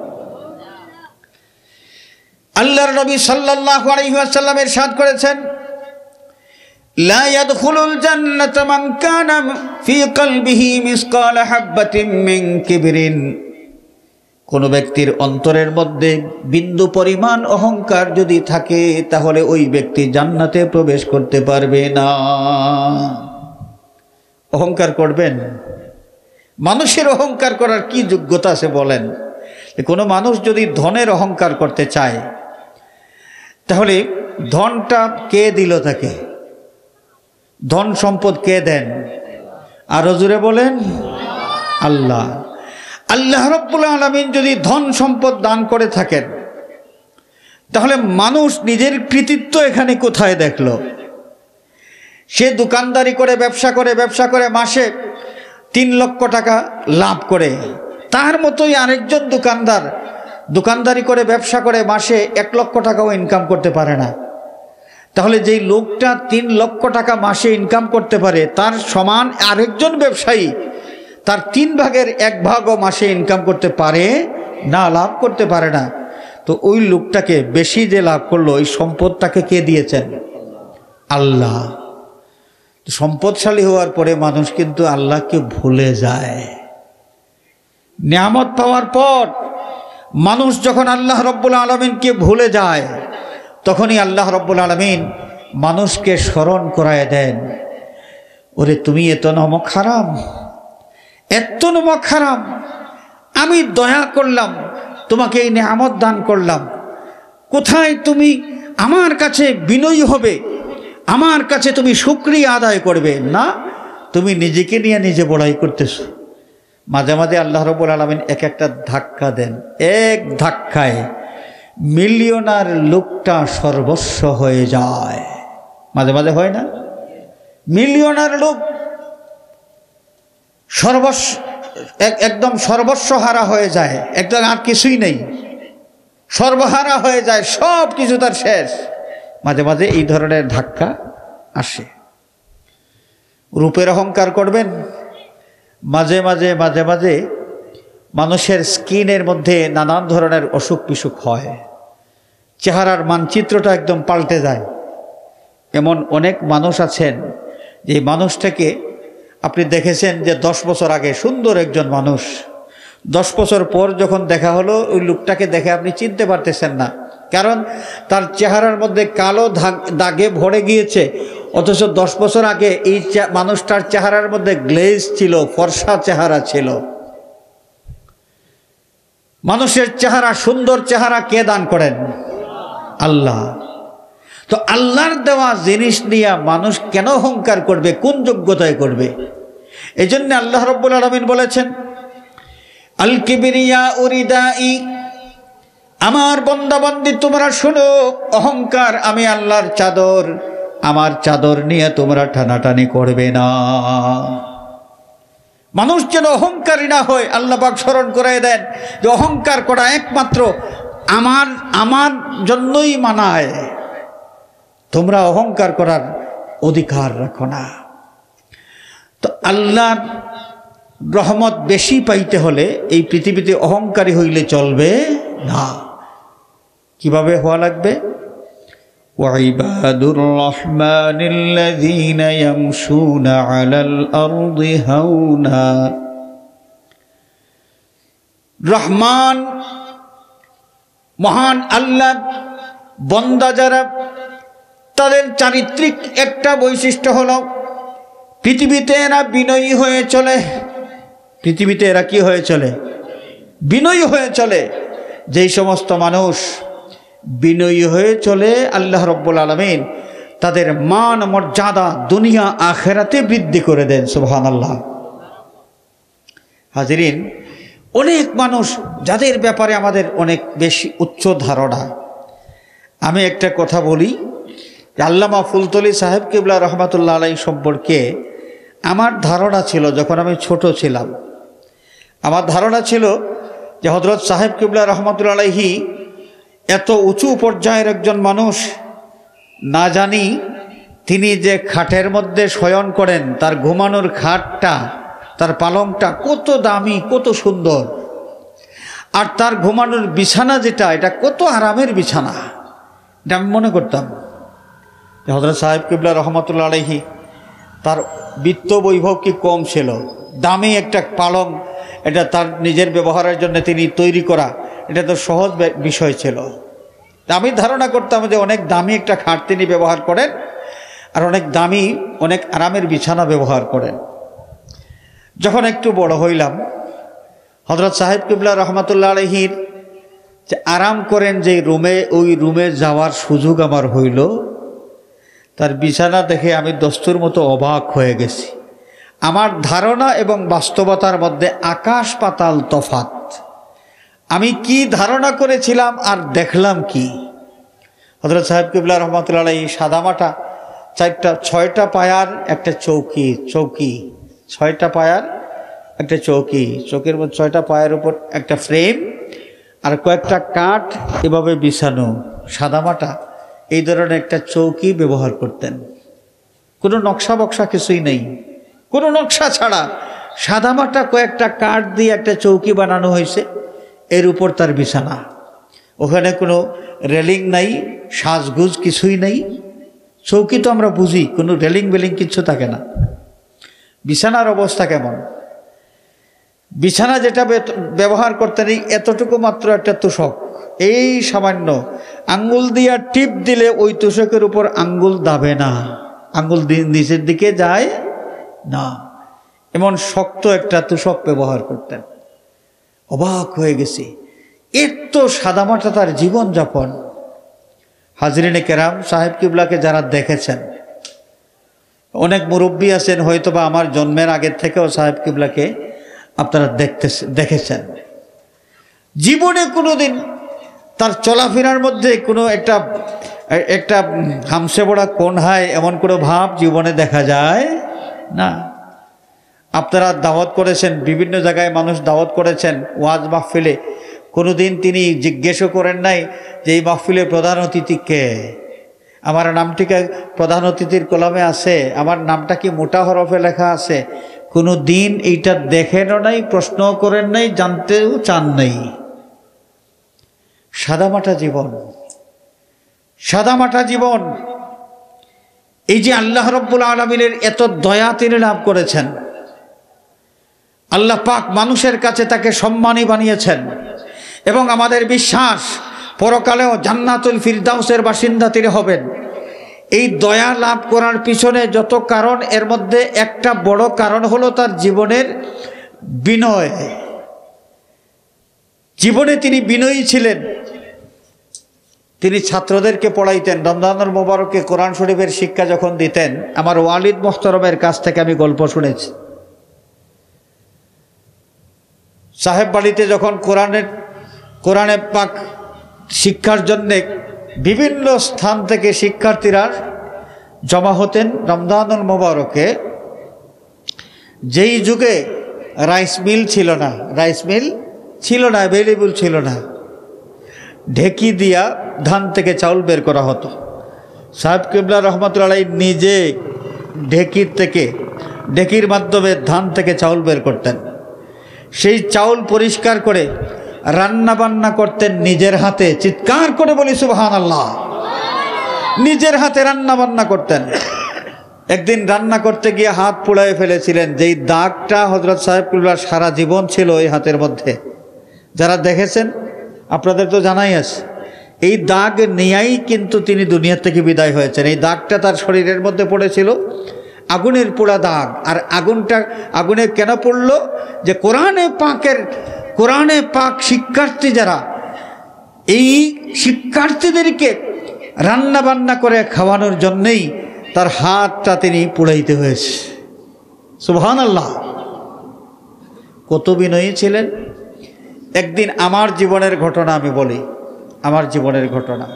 আল্লাহর নবী সাল্লাল্লাহু আলাইহি ওয়াসাল্লাম ইরশাদ করেছেন লা ইয়াদখুলুল জান্নাতা মান কানা ফি কলবিহি মিসকালা হাববাতিন মিন কিবরিন কোনো ব্যক্তির অন্তরের মধ্যে বিন্দু পরিমাণ অহংকার যদি থাকে তাহলে ওই ব্যক্তি জান্নাতে প্রবেশ করতে পারবে না। অহংকার করবেন? মানুষের অহংকার করার কি যোগ্যতা আছে বলেন? কোনো মানুষ যদি ধনের অহংকার করতে চায় তাহলে ধনটা কে দিল তাকে? ধন সম্পদ কে দেন? আরো জোরে বলেন, আল্লাহ। আল্লাহ রাব্বুল আলামিন যদি ধন সম্পদ দান করে থাকেন তাহলে মানুষ নিজের কৃতিত্ব এখানে কোথায় দেখলো? সে দোকানদারি করে ব্যবসা করে মাসে 3 লক্ষ টাকা লাভ করে, তার মতোই আরেকজন দোকানদারি করে ব্যবসা করে মাসে 1 লক্ষ টাকাও ইনকাম করতে পারে না। তাহলে যেই লোকটা 3 লক্ষ টাকা মাসে ইনকাম করতে পারে তার সমান আরেকজন ব্যবসায়ী তার 3 ভাগের 1 ভাগও মাসে ইনকাম করতে পারে না, লাভ করতে পারে না। তো ওই লোকটাকে বেশি যে লাভ করলো ওই সম্পদটাকে কে দিয়েছেন? আল্লাহ। সম্পদশালী হওয়ার পরে মানুষ কিন্তু আল্লাহকে ভুলে যায়। নিয়ামত পাওয়ার পর মানুষ যখন আল্লাহ রব্বুল আলামিনকে ভুলে যায় তখনই আল্লাহ রব্বুল আলামিন মানুষকে স্মরণ করায় দেন, ওরে তুমি এত নমক হারাম, আমি দয়া করলাম, তোমাকে এই নিয়ামত দান করলাম, কোথায় তুমি আমার কাছে বিনয়ী হবে, আমার কাছে তুমি শুকরিয়া আদায় করবে না, তুমি নিজেকে নিয়ে নিজে বড়াই করতেছো। মাঝে মাঝে আল্লাহ রাব্বুল আলামিন একটা ধাক্কা দেন, এক ধাক্কায় মিলিয়নার লোকটা সর্বস্ব হয়ে যায়। মাঝে মাঝে হয় না? মিলিয়নার লোক একদম সর্বস্বহারা হয়ে যায়, একদম আর কিছুই নেই, সর্বহারা হয়ে যায়, সব কিছু তার শেষ। মাঝে মাঝে এই ধরনের ধাক্কা আসে। রূপের অহংকার করবেন? মাঝে মাঝে মানুষের স্কিনের মধ্যে নানান ধরনের অসুখ বিসুখ হয়, চেহারার মানচিত্রটা একদম পাল্টে যায়। এমন অনেক মানুষ আছেন যে মানুষটাকে আপনি দেখেছেন যে 10 বছর আগে সুন্দর একজন মানুষ, 10 বছর পর যখন দেখা হলো ওই লোকটাকে দেখে আপনি চিনতে পারতেছেন না, কারণ তার চেহারার মধ্যে কালো দাগে ভরে গিয়েছে। অথচ 10 বছর আগে এই মানুষটার চেহারার মধ্যে গ্লেজ ছিল, ফর্সা চেহারা ছিল। মানুষের চেহারা, সুন্দর চেহারা কে দান করেন? আল্লাহ। তো আল্লাহর দেওয়া জিনিস নিয়ে মানুষ কেন অহংকার করবে? কোন যোগ্যতায় করবে? এই জন্য আল্লাহ রাব্বুল আলামিন বলেছেন, আল কিবরিয়া উরিদাই, আমার বান্দাবান্দি তোমরা শোনো, অহংকার আমি আল্লাহর চাদর, আমার চাদর নিয়ে তোমরা টানাটানি করবে না। মানুষ যেন অহংকারী না হয়। আল্লাহ পাক স্মরণ করায় দেন যে অহংকার করা একমাত্র আমার জন্যই মানায়, তোমরা অহংকার করার অধিকার রাখো না। তো আল্লাহর রহমত বেশি পাইতে হলে এই পৃথিবীতে অহংকারী হইলে চলবে না। কিভাবে হওয়া লাগবে? ওয়াইবাদুর রহমানিল্লাযীনা ইয়ামশুনা আলাল আরদি হাওনা, রহমান মহান আল্লাহ বান্দা যারা, তাদের চারিত্রিক একটা বৈশিষ্ট্য হলো পৃথিবীতে এরা বিনয়ী হয়ে চলে। পৃথিবীতে এরা কি হয়ে চলে? বিনয়ী হয়ে চলে। যেই সমস্ত মানুষ বিনয়ী হয়ে চলে আল্লাহ রাব্বুল আলামিন তাদের মান মর্যাদা দুনিয়া আখিরাতে বৃদ্ধি করে দেন। সুবহানাল্লাহ। হাজিরিন, অনেক মানুষ যাদের ব্যাপারে আমাদের অনেক বেশি উচ্চ ধারণা। আমি একটা কথা বলি, আল্লামা ফুলতলি সাহেব কিবলা রহমাতুল্লাহ আলাইহি সম্পর্কে আমার ধারণা ছিল, যখন আমি ছোট ছিলাম আমার ধারণা ছিল যে হযরত সাহেব কিবলা রহমাতুল্লাহ আলাইহি এত উঁচু পর্যায়ের একজন মানুষ, না জানি তিনি যে খাটের মধ্যে শয়ন করেন, তার ঘুমানোর খাটটা, তার পালংটা কত দামি, কত সুন্দর, আর তার ঘুমানোর বিছানা যেটা, এটা কত আরামের বিছানা। এটা আমি মনে করতাম যে হযরত সাহেব কিবলা রহমাতুল্লাহ আলাইহি তার বিত্ত বৈভব কি কম ছিল? দামি একটা পালং, এটা তার নিজের ব্যবহারের জন্য তিনি তৈরি করা, এটা তো সহজ বিষয় ছিল। আমি ধারণা করতাম যে অনেক দামি একটা খাট তিনি ব্যবহার করেন, আর অনেক দামি অনেক আরামের বিছানা ব্যবহার করেন। যখন একটু বড় হইলাম, হযরত সাহেব কিবলা রহমাতুল্লাহ আলাইহির যে আরাম করেন যে রুমে, ওই রুমে যাওয়ার সুযোগ আমার হইল। তার বিছানা দেখে আমি দস্তুর মতো অবাক হয়ে গেছি। আমার ধারণা এবং বাস্তবতার মধ্যে আকাশ পাতাল তফাত। আমি কি ধারণা করেছিলাম আর দেখলাম কি। হযরত সাহেব কিবলা রহমাতুল্লাহ আলাইহি সাদামাটা 6টা পায়ার একটা চৌকি, 6টা পায়ার একটা চৌকি, চৌকির মধ্যে 6টা পায়ের উপর একটা ফ্রেম আর কয়েকটা কাঠ এভাবে বিছানো, সাদামাটা এই ধরনের একটা চৌকি ব্যবহার করতেন। কোনো নকশা বক্সা কিছুই নেই, কোনো নকশা ছাড়া সাদামাটা কয়েকটা কাঠ দিয়ে একটা চৌকি বানানো হয়েছে, এর উপর তার বিছানা। ওখানে কোনো রেলিং নাই, সাজগুজ কিছুই নেই। চৌকি তো আমরা বুঝি, কোনো রেলিং বেলিং কিছু থাকে না। বিছানার অবস্থা কেমন? বিছানা যেটা ব্যবহার করতেন এতটুকু মাত্র একটা তোষক, এই সামান্য আঙ্গুল দিয়া টিপ দিলে ওই তোষকের উপর আঙ্গুল দাবে না, আঙ্গুল নিচের দিকে যায় না, এমন শক্ত একটা তোষক ব্যবহার করতেন। অবাক হয়ে গেছি, এত সাদামাটা তার জীবনযাপন। হাজরিনে কেরাম, সাহেব কিবলাকে যারা দেখেছেন, অনেক মুরব্বী আছেন হয়তোবা আমার জন্মের আগের থেকেও সাহেব কিবলাকে আপনারা দেখেছেন। জীবনে কোনোদিন তার চলাফেরার মধ্যে কোনো একটা হামসে বড়া কোন হয় এমন কোনো ভাব জীবনে দেখা যায় না। আপনারা দাওয়াত করেছেন, বিভিন্ন জায়গায় মানুষ দাওয়াত করেছেন ওয়াজ মাহফিলে, কোনোদিন তিনি জিজ্ঞেসও করেন নাই যে এই মাহফিলের প্রধান অতিথি কে, আমার নামটিকে প্রধান অতিথির কলামে আছে, আমার নামটা কি মোটা হরফে লেখা আছে। কোনো দিন এইটা দেখেনও নাই, প্রশ্নও করেন নাই, জানতেও চান নাই। সাদামাটা জীবন, সাদামাটা জীবন। এই যে আল্লাহ রাব্বুল আলামিনের এত দয়া তিনি লাভ করেছেন, আল্লাহ পাক মানুষের কাছে তাকে সম্মানী বানিয়েছেন, এবং আমাদের বিশ্বাস পরকালেও জান্নাতুল ফিরদাউসের বাসিন্দা তিনি হবেন। এই দয়া লাভ করার পিছনে যত কারণ, এর মধ্যে একটা বড় কারণ হলো তার জীবনের বিনয়। জীবনে তিনি বিনয়ী ছিলেন। তিনি ছাত্রদেরকে পড়াইতেন, রমজানুল মোবারকে কোরআন শরীফের শিক্ষা যখন দিতেন, আমার ওয়ালিদ মোহতরমের কাছ থেকে আমি গল্প শুনেছি। সাহেব বাড়িতে যখন কোরআনে পাক শিক্ষার জন্যে বিভিন্ন স্থান থেকে শিক্ষার্থীরা জমা হতেন রমজানুল মোবারকে, যেই যুগে রাইস মিল ছিল না, অ্যাভেলেবল ছিল না, ঢেকি দিয়া ধান থেকে চাউল বের করা হতো। সাহেব কিবলা রহমাতুল্লাহ আলাইহি নিজে ঢেকির মাধ্যমে ধান থেকে চাউল বের করতেন। সেই চাউল পরিষ্কার করে রান্না বান্না করতেন নিজের হাতে। চিৎকার করে বলি সুবহানাল্লাহ। নিজের হাতে রান্না বান্না করতেন। একদিন রান্না করতে গিয়ে হাত পুড়ায় ফেলেছিলেন, যেই দাগটা হযরত সাহেব কিবলার সারা জীবন ছিল এই হাতের মধ্যে। যারা দেখেছেন আপনাদের তো জানাই আছে, এই দাগ নিয়েই কিন্তু তিনি দুনিয়া থেকে বিদায় হয়েছেন। এই দাগটা তার শরীরের মধ্যে পড়েছিল, আগুনের পোড়া দাগ। আর আগুনে কেন পড়ল? যে কোরআনে পাক শিক্ষার্থী যারা, এই শিক্ষার্থীদেরকে রান্না বান্না করে খাওয়ানোর জন্যেই তার হাতটা তিনি পুড়াইতে হয়েছে। সুবহানাল্লাহ, কত বিনয়ী ছিলেন। একদিন আমার জীবনের ঘটনা আমি বলি, আমার জীবনের ঘটনা।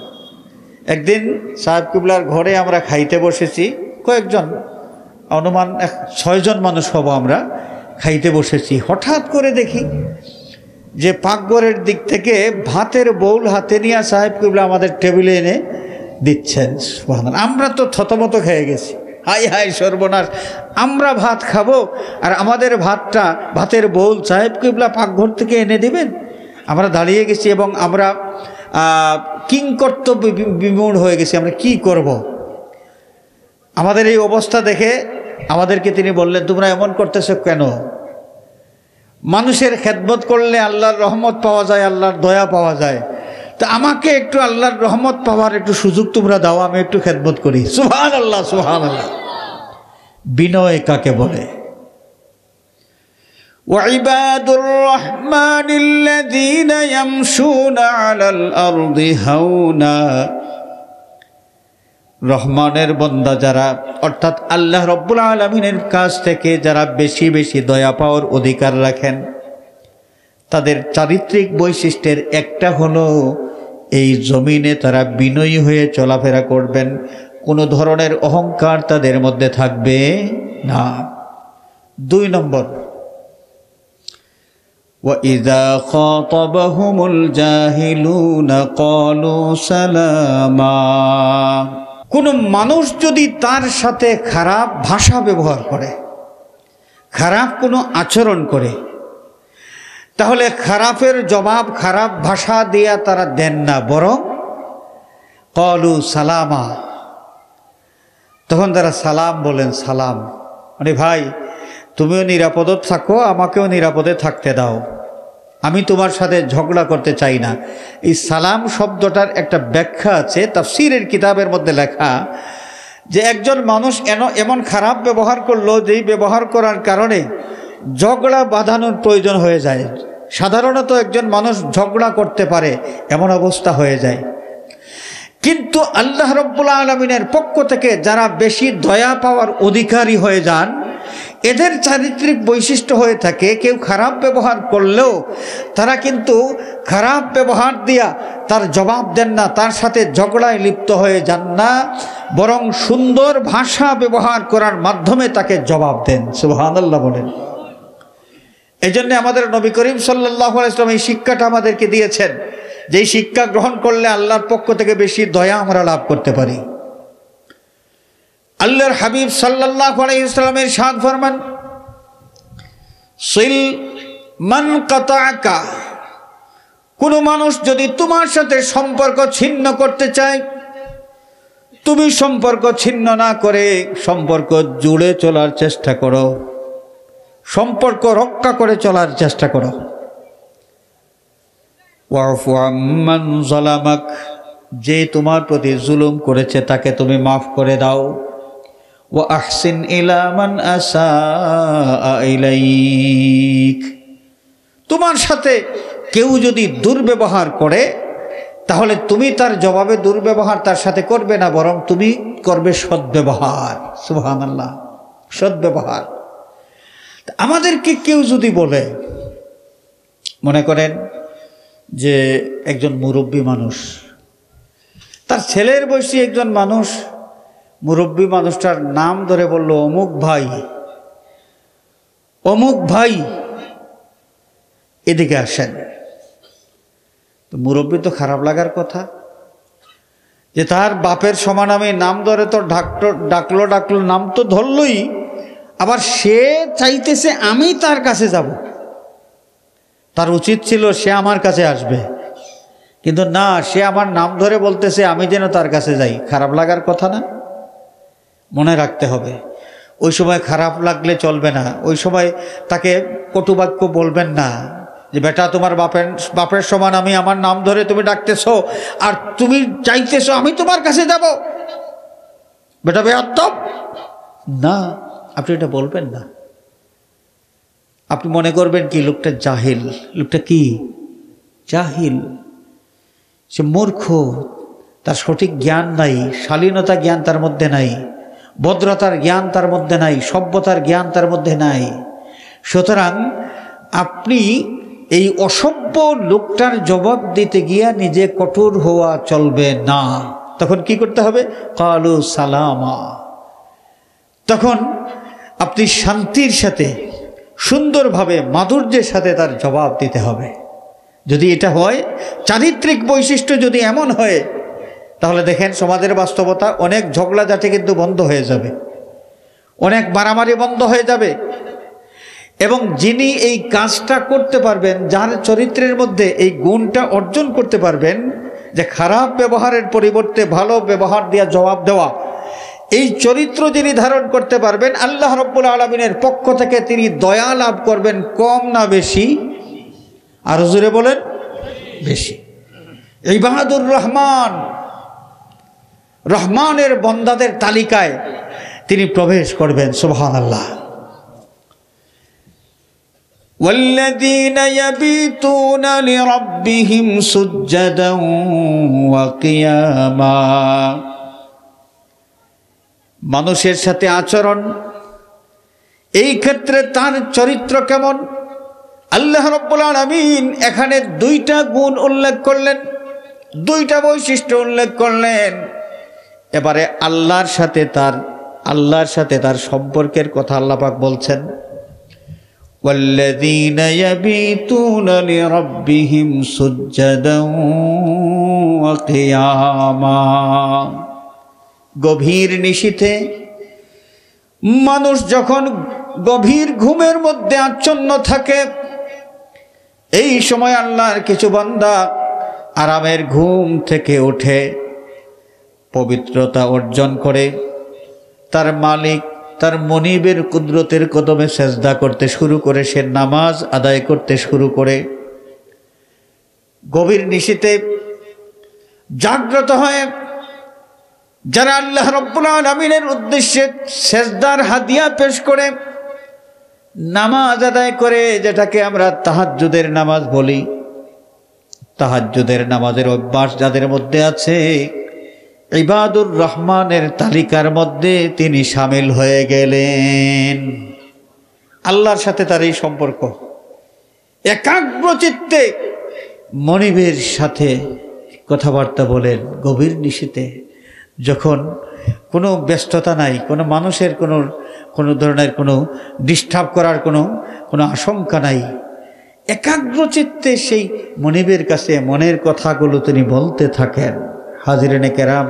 একদিন সাহেব কিবলার ঘরে আমরা খাইতে বসেছি, কয়েকজন, অনুমান 6 জন মানুষ হব, আমরা খাইতে বসেছি। হঠাৎ করে দেখি যে পাকঘরের দিক থেকে ভাতের বউল হাতে নিয়ে সাহেব কিবলা আমাদের টেবিলে এনে দিচ্ছেন। আমরা তো থতমত খেয়ে গেছি, হাই হাই সর্বনাশ, আমরা ভাত খাবো আর আমাদের ভাতের বউল সাহেব কিবলা পাকঘর থেকে এনে দিবেন। আমরা দাঁড়িয়ে গেছি এবং আমরা কিংকর্তব্য বিমূঢ় হয়ে গেছি, আমরা কি করব। আমাদের এই অবস্থা দেখে আমাদেরকে তিনি বললেন, তোমরা এমন করতেছো কেন? মানুষের খেদমত করলে আল্লাহর রহমত পাওয়া যায়, আল্লাহর দয়া পাওয়া যায়। তো আমাকে একটু আল্লাহর রহমত পাওয়ার একটু সুযোগ তোমরা দাও, আমি একটু খেদমত করি। সুবহানাল্লাহ, সুবহানাল্লাহ। বিনয় কাকে বলে? ওয়াইবাদুর রহমানিল্লাযীনা ইয়ামশুনা আলাল আরদি হাওনা, রহমানের বান্দা যারা, অর্থাৎ আল্লাহ রব্বুল আলামিনের কাছ থেকে যারা বেশি বেশি দয়া পাওয়ার অধিকার রাখেন, তাদের চারিত্রিক বৈশিষ্ট্যের একটা হলো এই জমিনে তারা বিনয়ী হয়ে চলাফেরা করবেন, কোনো ধরনের অহংকার তাদের মধ্যে থাকবে না। 2 নম্বর, وَإِذَا خَاطَبَهُمُ الْجَاهِلُونَ قَالُوا سَلَامًا, কোনো মানুষ যদি তার সাথে খারাপ ভাষা ব্যবহার করে, খারাপ কোনো আচরণ করে, তাহলে খারাপের জবাব খারাপ ভাষা দিয়া তারা দেন না, বরং ক্বালু সালামা, তখন তারা সালাম বলেন। সালাম মানে ভাই তুমিও নিরাপদে থাকো, আমাকেও নিরাপদে থাকতে দাও, আমি তোমার সাথে ঝগড়া করতে চাই না। এই সালাম শব্দটার একটা ব্যাখ্যা আছে তাফসীরের কিতাবের মধ্যে লেখা, যে একজন মানুষ এমন খারাপ ব্যবহার করলো যেই ব্যবহার করার কারণে ঝগড়া বাঁধানোর প্রয়োজন হয়ে যায়। সাধারণত একজন মানুষ ঝগড়া করতে পারে, এমন অবস্থা হয়ে যায়। কিন্তু আল্লাহ রাব্বুল আলামিনের পক্ষ থেকে যারা বেশি দয়া পাওয়ার অধিকারী হয়ে যান, এদের চারিত্রিক বৈশিষ্ট্য হয়ে থাকে, কেউ খারাপ ব্যবহার করলেও তারা কিন্তু খারাপ ব্যবহার দিয়া তার জবাব দেন না, তার সাথে ঝগড়ায় লিপ্ত হয়ে যান না, বরং সুন্দর ভাষা ব্যবহার করার মাধ্যমে তাকে জবাব দেন। সুবহানাল্লাহ বলেন। এই জন্য আমাদের নবী করিম সাল্লাল্লাহু আলাইহি ওয়াসাল্লাম এই শিক্ষাটা আমাদেরকে দিয়েছেন, যে এই শিক্ষা গ্রহণ করলে আল্লাহর পক্ষ থেকে বেশি দয়া আমরা লাভ করতে পারি। আল্লাহর হাবিব সাল্লাল্লাহু আলাইহি ওয়াসাল্লামের ইরশাদ ফরমান, সিল মান কাতাআকা, কোন মানুষ যদি তোমার সাথে সম্পর্ক ছিন্ন করতে চায়, তুমি সম্পর্ক ছিন্ন না করে সম্পর্ক জুড়ে চলার চেষ্টা করো, সম্পর্ক রক্ষা করে চলার চেষ্টা করো। ওয়াফু আম্মান যালামাক, যে তোমার প্রতি জুলুম করেছে তাকে তুমি মাফ করে দাও। ওয়া আহসিন ইলা মান আসাআ ইলাইক, তোমার সাথে কেউ যদি দুর্ব্যবহার করে তাহলে তুমি তার জবাবে দুর্ব্যবহার তার সাথে করবে না, বরং তুমি করবে সদ্ব্যবহার। সুবহানাল্লাহ, সদ্ব্যবহার। আমাদেরকে কেউ যদি বলে, মনে করেন যে একজন মুরব্বী মানুষ, তার ছেলের বয়সী একজন মানুষ মুরব্বী মানুষটার নাম ধরে বলল, অমুক ভাই, অমুক ভাই এদিকে আসেন। তো মুরব্বী তো খারাপ লাগার কথা, যে তার বাপের সমান আমি নাম ধরে তো ডাকলো, নাম তো ধরলই, আবার সে চাইতেছে আমি তার কাছে যাব। তার উচিত ছিল সে আমার কাছে আসবে, কিন্তু না, সে আমার নাম ধরে বলতেছে আমি যেন তার কাছে যাই। খারাপ লাগার কথা না? মনে রাখতে হবে, ওই সময় খারাপ লাগলে চলবে না। ওই সময় তাকে কটুবাক্য বলবেন না, যে বেটা তোমার বাপের সমান আমি, আমার নাম ধরে তুমি ডাকতেছো আর তুমি চাইতেছো আমি তোমার কাছে যাব, বেটা বেয়াদব। না, আপনি এটা বলবেন না। আপনি মনে করবেন কি লোকটা জাহিল, লোকটা কি জাহিল, সে মূর্খ, তার সঠিক জ্ঞান নাই, শালীনতা জ্ঞান তার মধ্যে নাই, ভদ্রতার জ্ঞান তার মধ্যে নাই, সভ্যতার জ্ঞান তার মধ্যে নাই। সুতরাং আপনি এই অসভ্য লোকটার জবাব দিতে গিয়া নিজে কঠোর হওয়া চলবে না। তখন কি করতে হবে? ক্বালু সালামা, তখন আপনি শান্তির সাথে সুন্দরভাবে মাধুর্যের সাথে তার জবাব দিতে হবে। যদি এটা হয়, চারিত্রিক বৈশিষ্ট্য যদি এমন হয়, তাহলে দেখেন সমাজের বাস্তবতা, অনেক ঝগড়াঝাটি কিন্তু বন্ধ হয়ে যাবে, অনেক মারামারি বন্ধ হয়ে যাবে। এবং যিনি এই কাজটা করতে পারবেন, যার চরিত্রের মধ্যে এই গুণটা অর্জন করতে পারবেন, যে খারাপ ব্যবহারের পরিবর্তে ভালো ব্যবহার দিয়ে জবাব দেওয়া, এই চরিত্র যিনি ধারণ করতে পারবেন, আল্লাহ রাব্বুল আলামিনের পক্ষ থেকে তিনি দয়া লাভ করবেন। কম না বেশি? আরো জোরে বলেন, বেশি। ইবাদুর রহমান, রহমানের বন্দাদের তালিকায় তিনি প্রবেশ করবেন। সুবহানাল্লাহ। والذين يبيتون لربهم سجدا وقياما। মানুষের সাথে আচরণ, এই ক্ষেত্রে তার চরিত্র কেমন? আল্লাহ রাব্বুল আলামিন এখানে দুইটা গুণ উল্লেখ করলেন, দুইটা বৈশিষ্ট্য উল্লেখ করলেন। এবারে আল্লাহর সাথে তার সম্পর্কের কথা আল্লাহ পাক বলছেন, والذين يبيتون لربهم سجدا وقياما। গভীর নিশীথে মানুষ যখন গভীর ঘুমের মধ্যে আচ্ছন্ন থাকে, এই সময় আল্লাহর কিছু বান্দা আরামের ঘুম থেকে উঠে পবিত্রতা অর্জন করে তার মালিক, তার মনিবের কুদরতের কদমে সেজদা করতে শুরু করে, সে নামাজ আদায় করতে শুরু করে। গভীর নিশীথে জাগ্রত হয়ে যারা আল্লাহ রাব্বুল আলামিনের উদ্দেশ্যে সেজদার হাদিয়া পেশ করে নামাজ আদায় করে, যেটাকে আমরা তাহাজ্জুদের নামাজ বলি, তাহাজ্জুদের নামাজের অভ্যাস যাদের মধ্যে আছে, ইবাদুর রহমানের তালিকার মধ্যে তিনি শামিল হয়ে গেলেন। আল্লাহর সাথে তার এই সম্পর্ক, একাগ্রচিত্তে মনিবের সাথে কথাবার্তা বলেন গভীর নিশীথে, যখন কোনো ব্যস্ততা নাই, কোনো মানুষের কোনো ধরনের কোনো ডিস্টার্ব করার কোনো আশঙ্কা নাই, একাগ্রচিত্তে সেই মনিবের কাছে মনের কথাগুলো তিনি বলতে থাকেন। হাজিরিনে কেরাম,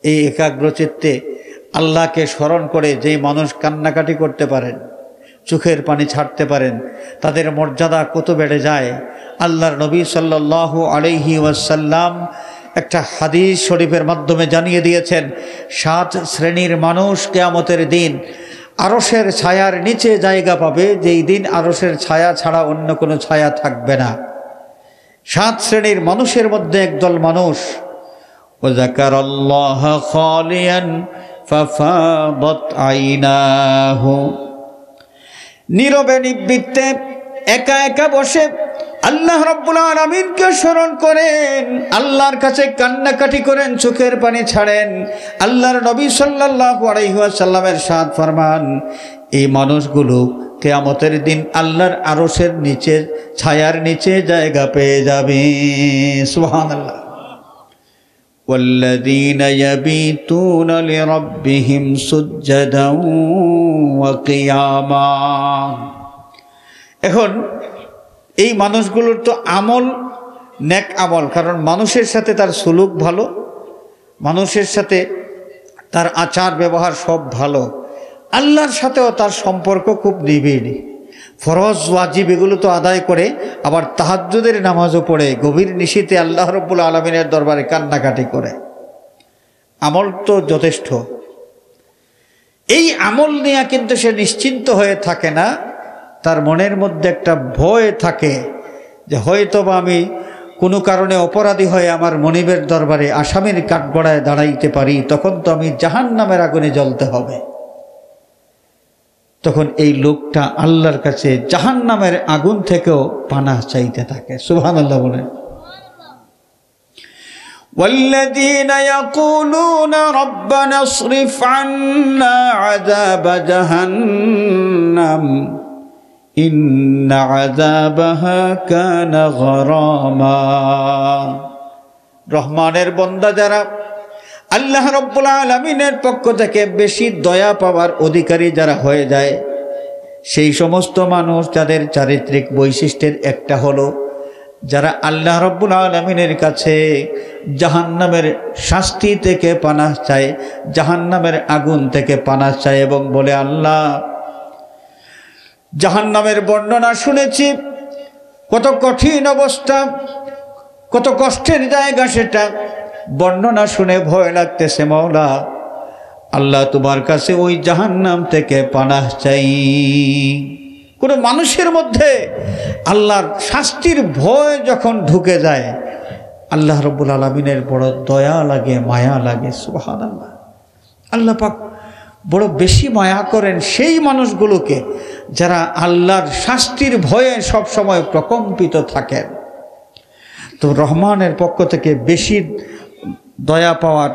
এই একাগ্রচিত্তে আল্লাহকে স্মরণ করে যেই মানুষ কান্নাকাটি করতে পারেন, চোখের পানি ছাড়তে পারেন, তাদের মর্যাদা কত বেড়ে যায়। আল্লাহর নবী সাল্লাল্লাহু আলাইহি ওয়াসাল্লাম একটা হাদিস শরীফের মাধ্যমে জানিয়ে দিয়েছেন, 7 শ্রেণীর মানুষ কিয়ামতের দিন আরশের ছায়ার নিচে জায়গা পাবে, যেই দিন আরশের ছায়া ছাড়া অন্য কোনো ছায়া থাকবে না। 7 শ্রেণীর মানুষের মধ্যে একদল মানুষ, ওয়াযাকারাল্লাহ খালিয়ান ফাফাদাত আইনাহু, নীরবে নিবৃত্তে একা একা বসে আল্লাহ রাব্বুল আলামিনকে স্মরণ করেন, আল্লাহর কাছে কান্নাকাটি করেন, চোখের পানি ছাড়েন। আল্লাহর নবী সাল্লাল্লাহু আলাইহি ওয়াসাল্লামের ইরশাদ ফরমান, এই মানুষগুলো কিয়ামতের দিন আল্লাহর আরশের নিচে ছায়ার নিচে জায়গা পেয়ে যাবে। সুবহানাল্লাহ। والذين يبيتون لربهم سجدا وقياما। এখন এই মানুষগুলোর তো আমল নেক আমল, কারণ মানুষের সাথে তার সুলুক ভালো, মানুষের সাথে তার আচার ব্যবহার সব ভালো, আল্লাহর সাথেও তার সম্পর্ক খুব নিবিড়। ফরজ ওয়াজিব এগুলো তো আদায় করে, আবার তাহাজ্জুদের নামাজও পড়ে, গভীর নিশীথে আল্লাহ রাব্বুল আলামিনের দরবারে কান্নাকাটি করে। আমল তো যথেষ্ট। এই আমল নিয়ে কিন্তু সে নিশ্চিন্ত হয়ে থাকে না, তার মনের মধ্যে একটা ভয় থাকে যে হয়তোবা আমি কোনো কারণে অপরাধী হয়ে আমার মনিবের দরবারে আসামির কাঠগড়ায় দাঁড়াইতে পারি, তখন তো আমি জাহান্নামের আগুনে জ্বলতে হবে। তখন এই লোকটা আল্লাহর কাছে জাহান্নামের আগুন থেকেও পানাহ চাইতে থাকে। সুবহানাল্লাহ বলেন। والذين يقولون ربنا اصرف عنا عذاب جهنم إن عذابها كان غراما। রহমানের বান্দা যারা, আল্লাহ রাব্বুল আলামিনের পক্ষ থেকে বেশি দয়া পাওয়ার অধিকারী যারা হয়ে যায়, সেই সমস্ত মানুষ যাদের চারিত্রিক বৈশিষ্ট্যের একটা হলো যারা আল্লাহ রাব্বুল আলামিনের কাছে জাহান্নামের শাস্তি থেকে পানাহ চায়, জাহান্নামের আগুন থেকে পানাহ চায় এবং বলে, আল্লাহ জাহান্নামের বর্ণনা শুনেছি, কত কঠিন অবস্থা, কত কষ্টের জায়গা, সেটা বর্ণনা শুনে ভয় লাগতেছে। মওলা আল্লাহ তোমার কাছে ওই জাহান্নাম থেকে পানাহ চাই। কোনো মানুষের মধ্যে আল্লাহর শাস্তির ভয় যখন ঢুকে যায়, আল্লাহ রাব্বুল আলামিনের বড় দয়া লাগে, মায়া লাগে। সুবহানাল্লাহ। আল্লাহ পাক বড় বেশি মায়া করেন সেই মানুষগুলোকে যারা আল্লাহর শাস্তির ভয়ে সব সময় প্রকম্পিত থাকেন। তো রহমানের পক্ষ থেকে বেশি দয়া পাওয়ার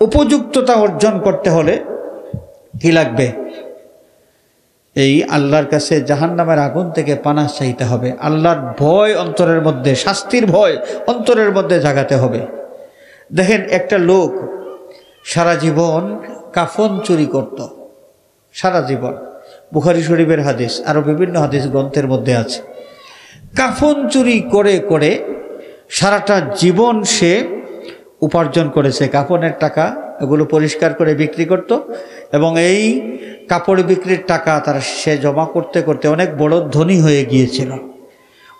উপযুক্ততা অর্জন করতে হলে কি লাগবে? এই আল্লাহর কাছে জাহান্নামের আগুন থেকে পানাহ চাইতে হবে। আল্লাহর ভয় অন্তরের মধ্যে, শাস্তির ভয় অন্তরের মধ্যে জাগাতে হবে। দেখেন, একটা লোক সারা জীবন কাফন চুরি করত, সারা জীবন। বুখারী শরীফের হাদিস, আরও বিভিন্ন হাদিস গ্রন্থের মধ্যে আছে। কাফন চুরি করে করে সারাটা জীবন সে উপার্জন করেছে। কাফনের টাকা এগুলো পরিষ্কার করে বিক্রি করত, এবং এই কাপড় বিক্রির টাকা তার সে জমা করতে করতে অনেক বড় ধনী হয়ে গিয়েছিল।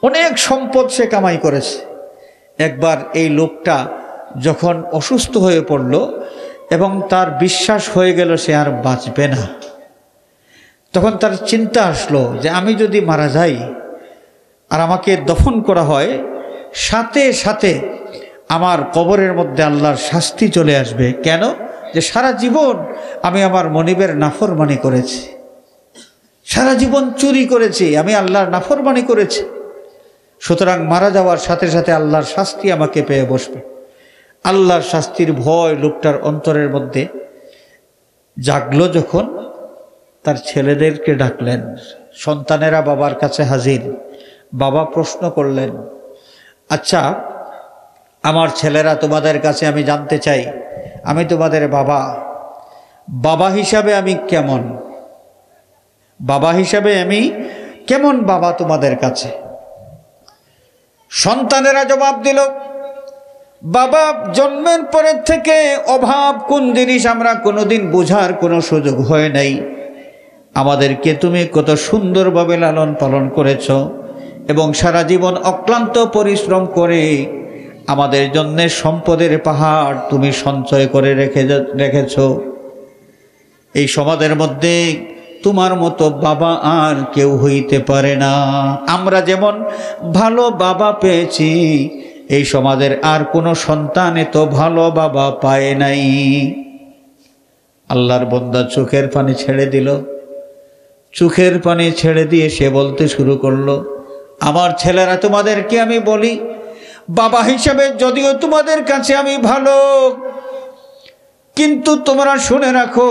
অনেক সম্পদ সে কামাই করেছে। একবার এই লোকটা যখন অসুস্থ হয়ে পড়ল এবং তার বিশ্বাস হয়ে গেল সে আর বাঁচবে না, তখন তার চিন্তা আসলো যে আমি যদি মারা যাই আর আমাকে দফন করা হয়, সাথে সাথে আমার কবরের মধ্যে আল্লাহর শাস্তি চলে আসবে। কেন? যে সারা জীবন আমি আমার মনিবের নাফরমানি করেছি, সারা জীবন চুরি করেছি, আমি আল্লাহর নাফরমানি করেছি, সুতরাং মারা যাওয়ার সাথে সাথে আল্লাহর শাস্তি আমাকে পেয়ে বসবে। আল্লাহর শাস্তির ভয় লোকটার অন্তরের মধ্যে জাগলো যখন তার ছেলেদেরকে ডাকলেন। সন্তানেরা বাবার কাছে হাজির। বাবা প্রশ্ন করলেন, আচ্ছা আমার ছেলেরা, তোমাদের কাছে আমি জানতে চাই, আমি তোমাদের বাবা, বাবা হিসাবে আমি কেমন, বাবা হিসাবে আমি কেমন বাবা তোমাদের কাছে? সন্তানেরা জবাব দিল, বাবা জন্মের পরের থেকে অভাব কোন জিনিস আমরা কোনোদিন বোঝার কোনো সুযোগ হয় নাই। আমাদেরকে তুমি কত সুন্দরভাবে লালন পালন করেছ এবং সারা জীবন অক্লান্ত পরিশ্রম করে আমাদের জন্য সম্পদের পাহাড় তুমি সঞ্চয় করে রেখেছ। এই সমাজের মধ্যে তোমার মতো বাবা আর কেউ হইতে পারে না। আমরা যেমন ভালো বাবা পেয়েছি, এই সমাজের আর কোনো সন্তান এত ভালো বাবা পায় নাই। আল্লাহর বান্দা চোখের পানি ছেড়ে দিল। চোখের পানি ছেড়ে দিয়ে সে বলতে শুরু করলো, আমার ছেলেরা, তোমাদেরকে আমি বলি, বাবা হিসাবে যদিও তোমাদের কাছে আমি ভালো, কিন্তু তোমরা শুনে রাখো,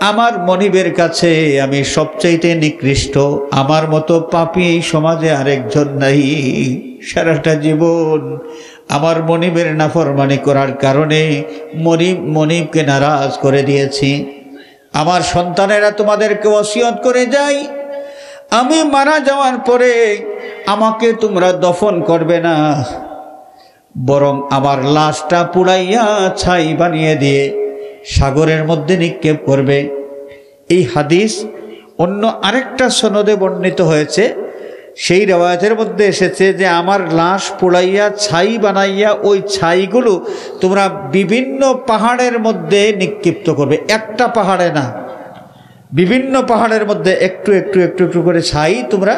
আমার মনিবের কাছে আমি সবচাইতে নিকৃষ্ট। আমার মতো পাপী এই সমাজে আরেকজন নাই। সারাটা জীবন আমার মনিবের নাফরমানি করার কারণে মনিবকে নারাজ করে দিয়েছি। আমার সন্তানেরা তোমাদেরকে ওসিয়ত করে যাই, আমি মারা যাওয়ার পরে আমাকে তোমরা দফন করবে না, বরং আমার লাশটা পুড়াইয়া ছাই বানিয়ে দিয়ে সাগরের মধ্যে নিক্ষেপ করবে। এই হাদিস অন্য আরেকটা সনদে বর্ণিত হয়েছে। সেই রেওয়ায়াতের মধ্যে এসেছে যে আমার লাশ পোড়াইয়া ছাই বানাইয়া ওই ছাইগুলো তোমরা বিভিন্ন পাহাড়ের মধ্যে নিক্ষিপ্ত করবে। একটা পাহাড়ে না, বিভিন্ন পাহাড়ের মধ্যে একটু একটু একটু একটু করে ছাই তোমরা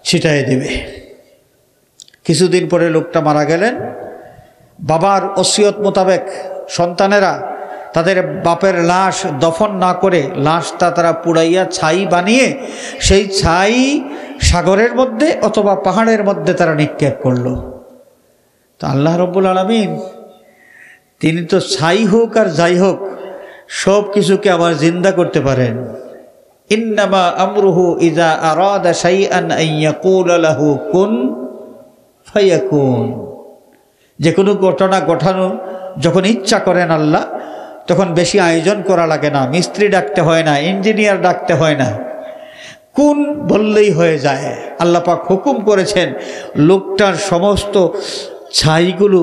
ছিটাই দেবে। কিছুদিন পরে লোকটা মারা গেলেন। বাবার ওসিয়ত মোতাবেক সন্তানেরা তাদের বাপের লাশ দফন না করে লাশটা তারা পুড়াইয়া ছাই বানিয়ে সেই ছাই সাগরের মধ্যে অথবা পাহাড়ের মধ্যে তারা নিক্ষেপ করলো। তো আল্লাহ রব্বুল আলামিন তিনি তো ছাই হোক আর যাই হোক সব কিছুকে আবার জিন্দা করতে পারেন। ইন্নামা আমরুহু ইযা আরাদা শাইআন আন ইয়াকুলা লাহু কুন ফায়াকুন। যে কোনো ঘটনা ঘটানো যখন ইচ্ছা করেন আল্লাহ, তখন বেশি আয়োজন করা লাগে না, মিস্ত্রি ডাকতে হয় না, ইঞ্জিনিয়ার ডাকতে হয় না, কোন বললেই হয়ে যায়। আল্লাহ পাক হুকুম করেছেন, লোকটার সমস্ত ছাইগুলো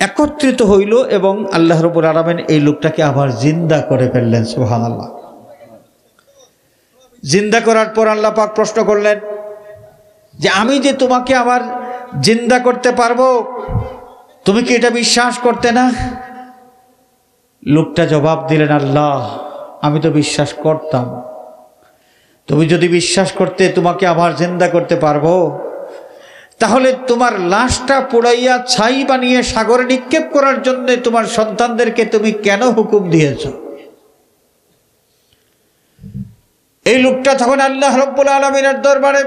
একত্রিত হইল এবং আল্লাহ রাব্বুল আলামিন এই লোকটাকে আবার জিন্দা করে ফেললেন। সুবহানাল্লাহ। জিন্দা করার পর আল্লাহ পাক প্রশ্ন করলেন যে আমি যে তোমাকে আবার জিন্দা করতে পারবো, তুমি কি এটা বিশ্বাস করতে না? লোকটা জবাব দিলেন, আল্লাহ আমি তো বিশ্বাস করতাম, তুমি যদি বিশ্বাস করতে তোমাকে আবার জিন্দা করতে পারবো, তাহলে তোমার লাশটা পোড়াইয়া ছাই বানিয়ে সাগরে নিক্ষেপ করার জন্য তোমার সন্তানদেরকে তুমি কেন হুকুম দিয়েছ? এই লোকটা তখন আল্লাহ রাব্বুল আলামিনের দরবারে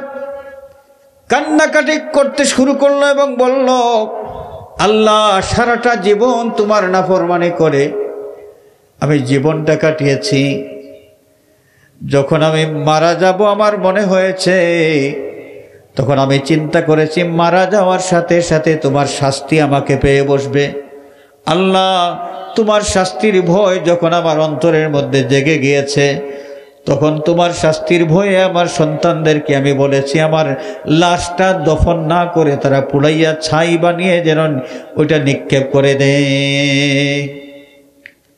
কান্নাকাটি করতে শুরু করলো এবং বলল, আল্লাহ সারাটা জীবন তোমার নাফরমানি করে আমি জীবনটা কাটিয়েছি। যখন আমি মারা যাব আমার মনে হয়েছে, তখন আমি চিন্তা করেছি মারা যাওয়ার সাথে সাথে তোমার শাস্তি আমাকে পেয়ে বসবে। আল্লাহ তোমার শাস্তির ভয় যখন আমার অন্তরের মধ্যে জেগে গিয়েছে, তখন তোমার শাস্তির ভয়ে আমার সন্তানদেরকে আমি বলেছি আমার লাশটা দফন না করে তারা পুড়াইয়া ছাই বানিয়ে যেন ওইটা নিক্ষেপ করে দেয়।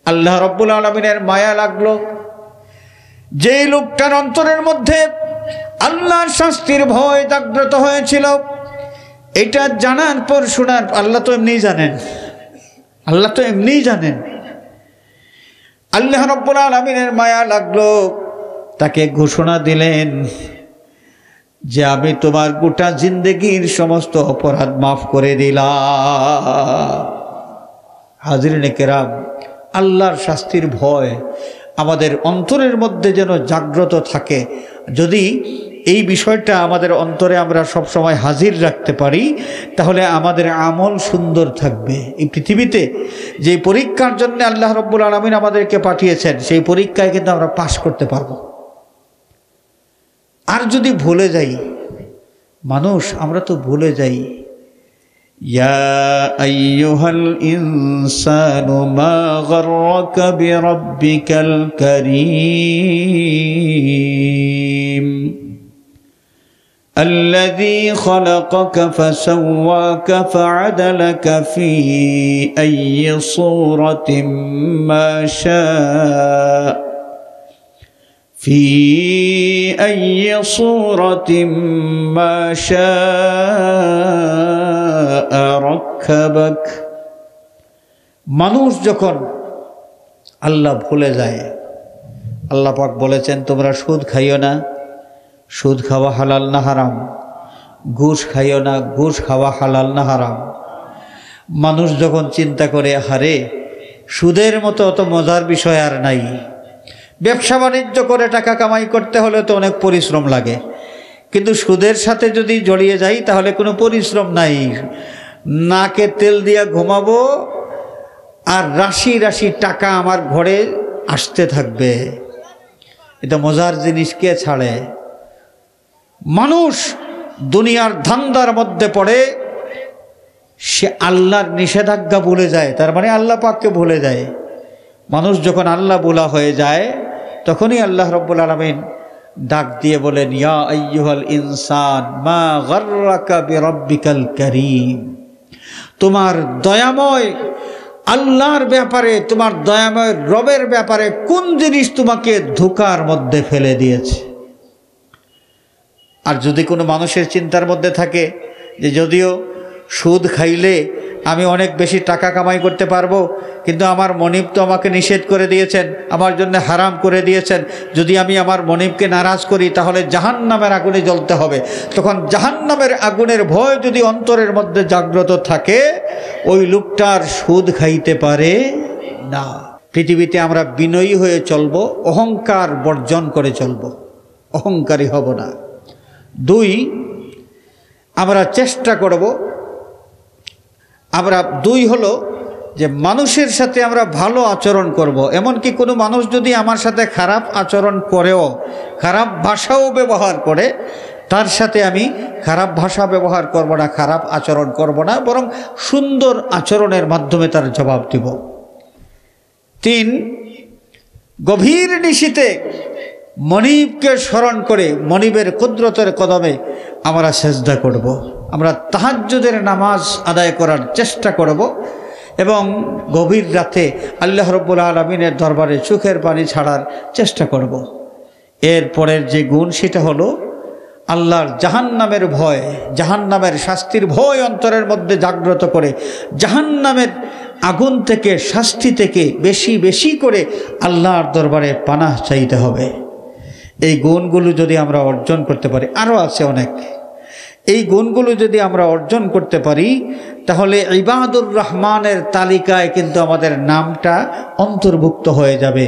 আল্লাহ রাব্বুল আলামিনের মায়া লাগলো। যেই লোকটার অন্তরের মধ্যে আল্লাহর শাস্তির ভয় জাগ্রত হয়েছিল, এটা জানার পর শোনার, আল্লাহ তো এমনিই জানেন, আল্লাহ তো এমনিই জানেন। আল্লাহ রাব্বুল আলামিনের মায়া লাগলো, তাকে ঘোষণা দিলেন যে আমি তোমার গোটা জিন্দেগির সমস্ত অপরাধ মাফ করে দিলাম। হাজরিনে কেরাম, আল্লাহর শাস্তির ভয় আমাদের অন্তরের মধ্যে যেন জাগ্রত থাকে। যদি এই বিষয়টা আমাদের অন্তরে আমরা সব সময় হাজির রাখতে পারি, তাহলে আমাদের আমল সুন্দর থাকবে। এই পৃথিবীতে যে পরীক্ষার জন্য আল্লাহ রাব্বুল আলামিন আমাদেরকে পাঠিয়েছেন, সেই পরীক্ষায় কিন্তু আমরা পাশ করতে পারবো। আর যদি ভুলে যাই, মানুষ আমরা তো ভুলে যাই, ইয়া আইয়ুহাল ইনসানু মা গাররাকা বিরাব্বিকাল কারীম الذي خلقك فسواك فعدلك في أي صورة ما شاء في أي صورة ما شاء ركبك। মানুষ যখন আল্লাহ ভুলে যায়, আল্লাহ পাক বলেছেন তোমরা সুদ খাইও না, সুদ খাওয়া হালাল না হারাম। ঘুষ খাইও না, ঘুষ খাওয়া হালাল না হারাম। মানুষ যখন চিন্তা করে, হারে সুদের মতো অত মজার বিষয় আর নাই, ব্যবসা বাণিজ্য করে টাকা কামাই করতে হলে তো অনেক পরিশ্রম লাগে, কিন্তু সুদের সাথে যদি জড়িয়ে যাই তাহলে কোনো পরিশ্রম নাই। নাকে তেল দিয়া ঘুমাবো আর রাশি রাশি টাকা আমার ঘরে আসতে থাকবে। এটা মজার জিনিস কে ছাড়ে? মানুষ দুনিয়ার ধান্দার মধ্যে পড়ে, সে আল্লাহর নিষেধাজ্ঞা ভুলে যায়, তার মানে আল্লাহ পাককে ভুলে যায়। মানুষ যখন আল্লাহ ভোলা হয়ে যায়, তখনই আল্লাহ রাব্বুল আলামিন ডাক দিয়ে বলেন, ইয়া আইয়ুহাল ইনসান মা গাররাকা বিরাব্বিকাল কারীম। তোমার দয়াময় আল্লাহর ব্যাপারে, তোমার দয়াময় রবের ব্যাপারে কোন জিনিস তোমাকে ধোঁকার মধ্যে ফেলে দিয়েছে? আর যদি কোনো মানুষের চিন্তার মধ্যে থাকে যে যদিও সুদ খাইলে আমি অনেক বেশি টাকা কামাই করতে পারবো, কিন্তু আমার মনিব তো আমাকে নিষেধ করে দিয়েছেন, আমার জন্য হারাম করে দিয়েছেন, যদি আমি আমার মনিবকে নারাজ করি তাহলে জাহান্নামের আগুনে জ্বলতে হবে। তখন জাহান্নামের আগুনের ভয় যদি অন্তরের মধ্যে জাগ্রত থাকে, ওই লোকটার সুদ খাইতে পারে না। পৃথিবীতে আমরা বিনয়ী হয়ে চলবো, অহংকার বর্জন করে চলবো, অহংকারী হব না। 2, আমরা চেষ্টা করব, আমরা 2 হলো যে মানুষের সাথে আমরা ভালো আচরণ করব। এমনকি কোনো মানুষ যদি আমার সাথে খারাপ আচরণ করেও, খারাপ ভাষাও ব্যবহার করে, তার সাথে আমি খারাপ ভাষা ব্যবহার করব না, খারাপ আচরণ করব না, বরং সুন্দর আচরণের মাধ্যমে তার জবাব দিব। 3, গভীর নিশীতে মনিবকে স্মরণ করে মনিবের কুদরতের কদমে আমরা সেজদা করব। আমরা তাহাজ্জুদের নামাজ আদায় করার চেষ্টা করব এবং গভীর রাতে আল্লাহ রাব্বুল আলামিনের দরবারে চোখের পানি ছাড়ার চেষ্টা করব। এরপরের যে গুণ সেটা হলো আল্লাহর জাহান্নামের ভয়, জাহান্নামের শাস্তির ভয় অন্তরের মধ্যে জাগ্রত করে জাহান্নামের আগুন থেকে, শাস্তি থেকে বেশি বেশি করে আল্লাহর দরবারে পানাহ চাইতে হবে। এই গুণগুলো যদি আমরা অর্জন করতে পারি, আরও আছে অনেক, এই গুণগুলো যদি আমরা অর্জন করতে পারি তাহলে ইবাদুর রহমানের তালিকায় কিন্তু আমাদের নামটা অন্তর্ভুক্ত হয়ে যাবে।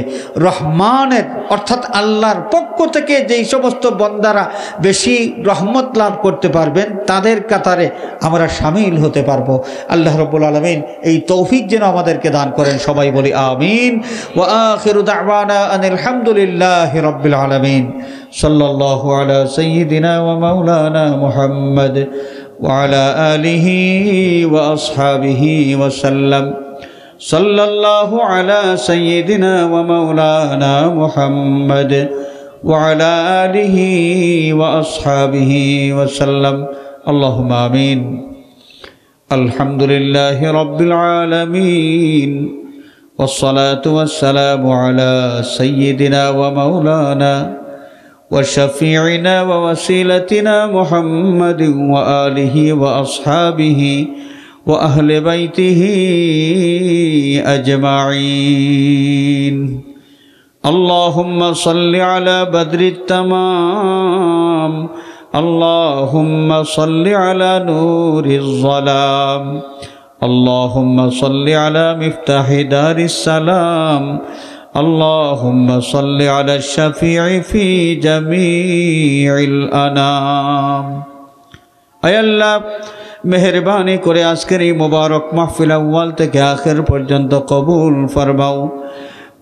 রহমানের অর্থাৎ আল্লাহর পক্ষ থেকে যেই সমস্ত বান্দারা বেশি রহমত লাভ করতে পারবেন তাদের কাতারে আমরা শামিল হতে পারবো। আল্লাহ রাব্বুল আলামিন এই তৌফিক যেন আমাদেরকে দান করেন। সবাই বলি আমিন। ওয়া আখিরু দাওয়ানা আনিল হামদুলিল্লাহি রাব্বিল আলামিন। সাল্লাল্লাহু আলা সাইয়্যিদিনা ওয়া মাওলানা মুহাম্মদ وعلى آله وأصحابه وسلم. صلى الله على سيدنا ومولانا محمد وعلى آله وأصحابه وسلم. اللهم آمين. الحمد لله رب العالمين والصلاة والسلام على سيدنا ومولانا وشفيعنا ووسيلتنا محمد وآله وأصحابه وأهل بيته أجمعين. اللهم صل على بدر التمام. اللهم صل على نور الظلام. اللهم صل على مفتاح دار السلام. اللهم صل على الشفيع في جميع الأنام. أي الله মেহেরবানি করে আজকের এই মুবারক মাহফিল আউয়াল থেকে আখির পর্যন্ত কবুল ফরমাও।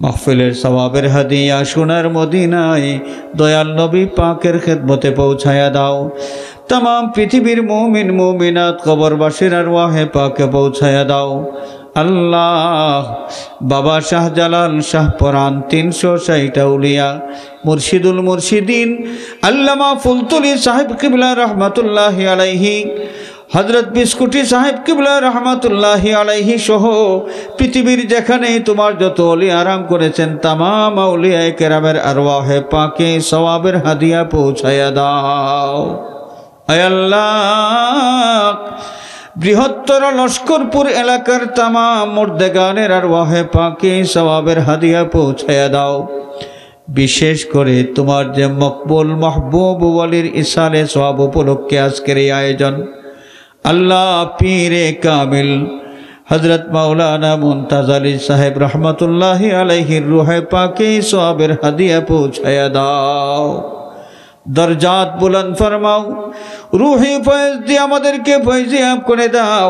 মাহফিলের সওয়াবের হাদিয়া সোনার মদিনায় দয়াল নবী পাকের খেদমতে পৌঁছায়া দাও। तमाम পৃথিবীর মুমিন মুমিনাত কবরবাসীর আরওয়াহে পাকে পৌঁছায়া দাও। আল্লাহ বাবা শাহজালাল শাহপরান 360 আউলিয়া মুর্শিদুল মুর্শিদিন আল্লামা ফুলতুলি সাহেব কিবলা রহমাতুল্লাহি আলাইহি, হযরত বিস্কুটি সাহেব কিবলা রহমাতুল্লাহি আলাইহি সহ পৃথিবীর যেখানে তোমার যত ওলি আরাম করেছেন तमाम আউলিয়ায়ে কেরামের আরওয়াহে পাকে সওয়াবের হাদিয়া পৌঁছায়া দাও। আয় আল্লাহ বৃহত্তর লস্করপুর এলাকার तमाम মুর্দেগানের আরওয়াহে পাকে সওয়াবের হাদিয়া পৌঁছায়া দাও। বিশেষ করে তোমার যে মকবুল মাহবুব ওয়ালির ইসালে সওয়াব উপলক্ষে আজকের এই আয়োজন, আল্লাহ পীরে কামিল হযরত মাওলানা মুনতাজ আলী সাহেব রহমাতুল্লাহি আলাইহির রূহে পাকে সওয়াবের হাদিয়া পৌঁছায়া দাও। দরজাত বুলন্দ ফরমাও, রূহি ফয়েজ দিয়ে আমাদেরকে ফয়েজিয়াব করে দাও।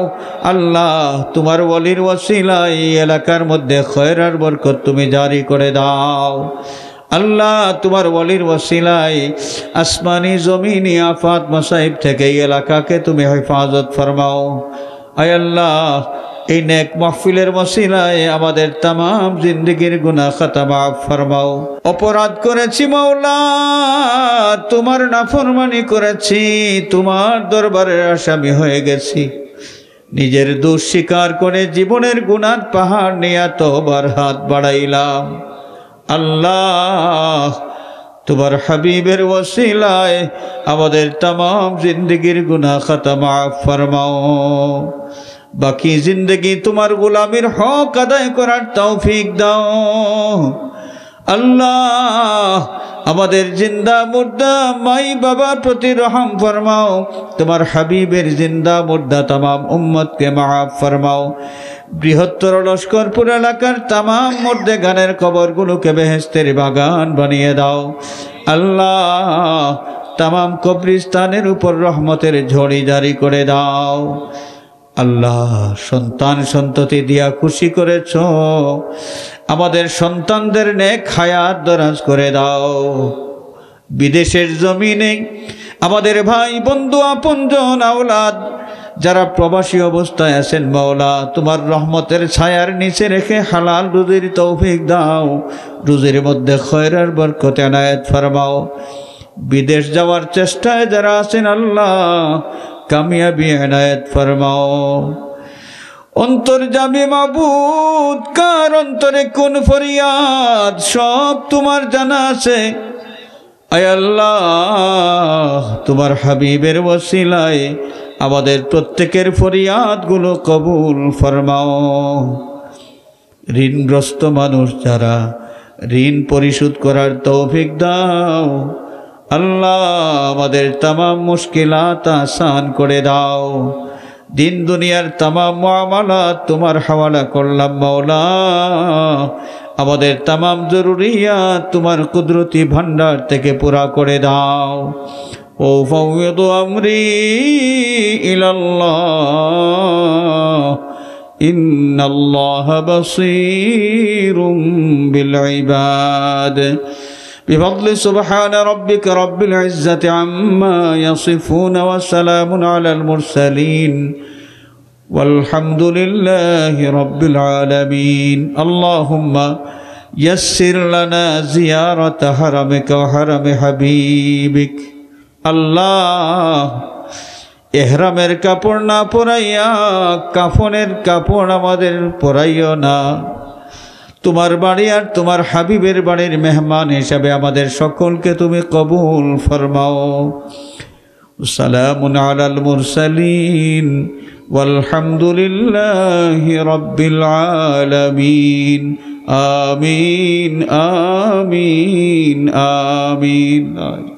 আল্লাহ তোমার ওয়ালির ওয়াসিলায় এলাকার মধ্যে খয়র আর বরকত তুমি জারি করে দাও। আল্লাহ তোমার ওয়ালির ওয়াসিলায় আসমানি জমিনি আফাত মাসাইব থেকে এই এলাকাকে তুমি হেফাজত ফরমাও। আয় আল্লাহ এই নেক মাহফিলের ওয়াসিলায় আমাদের तमाम জিন্দেগীর গুনাহ খাতা মাফ ফরমাও। অপরাধ করেছি মাওলা, তোমার নাফরমানি করেছি, তোমার দরবারের আসামি হয়ে গেছি। নিজের দোষ স্বীকার করে জীবনের গুনার পাহাড় নিয়ে তওবার হাত বাড়াইলাম। আল্লাহ তোমার হাবিবের ওয়াসিলায় আমাদের तमाम জিন্দেগীর গুনাহ খাতা মাফ ফরমাও। বাকি জিন্দগি তোমার গোলামির হক আদায় করার তৌফিক দাও। আল্লাহ আমাদের জিন্দা মুর্দা মাই বাবার প্রতি রহম ফরমাও। তোমার হাবিবের জিন্দা মুর্দা तमाम উম্মতকে মাফ ফরমাও। বৃহত্তর লস্করপুর এলাকার तमाम মুর্দে গানের কবরগুলোকে বেহেশতের বাগান বানিয়ে দাও। আল্লাহ तमाम কবরস্থানের উপর রহমতের ঝড়ি জারি করে দাও। আল্লাহ সন্তান সন্ততি দিয়া খুশি করেছ, আমাদের সন্তানদের নেক হায়াত দরাজ করে দাও। বিদেশের জমিনে আমাদের ভাই বন্ধু আপনজন আওলাদ যারা প্রবাসী অবস্থায় আছেন মাওলা তোমার রহমতের ছায়ার নিচে রেখে হালাল রুজির তৌফিক দাও। রুজির মধ্যে খয়র আর বরকত এনায়েত ফরমাও। বিদেশ যাওয়ার চেষ্টায় যারা আছেন আল্লাহ কামিয়াবি এনায়েত ফরমাও। অন্তর্যামী মাবুদ কার অন্তরে কোন ফরিয়াদ সব তোমার জানা আছে। আয় আল্লাহ তোমার হাবিবের ওয়াসিলায় আমাদের প্রত্যেকের ফরিয়াদগুলো কবুল ফরমাও। ঋণগ্রস্ত মানুষ যারা, ঋণ পরিশোধ করার তৌফিক দাও আল্লাহ। আমাদের তামাম মুশকিলাত আসান করে দাও। দিন দুনিয়ার তামাম মুআমালাত তোমার হাওয়ালা করলাম মাওলা। আমাদের তামাম জরুরিয়াত তোমার কুদরতি ভান্ডার থেকে পুরা করে দাও। ও ফাওয়িদু আমরি ইলাল্লাহ ইন্নাল্লাহা বাসীরুম বিল ইবাদ। بفضل سبحان ربك رب العزة عما يصفون وسلام على المرسلين والحمد لله رب العالمين. اللهم يسر لنا زيارة حرمك وحرم حبيبك. الله ইহরামের কাপড় না পরাইয়া কাফনের কাপড় আমাদের পরাইও না। তোমার বাড়ি আর তোমার হাবিবের বাড়ির মেহমান হিসাবে আমাদের সকলকে তুমি কবুল ফরমাও। সালামুন আলাল মুরসালিন ওয়ালহামদুলিল্লাহি রাব্বিল আলামিন। আমিন আমিন আমিন।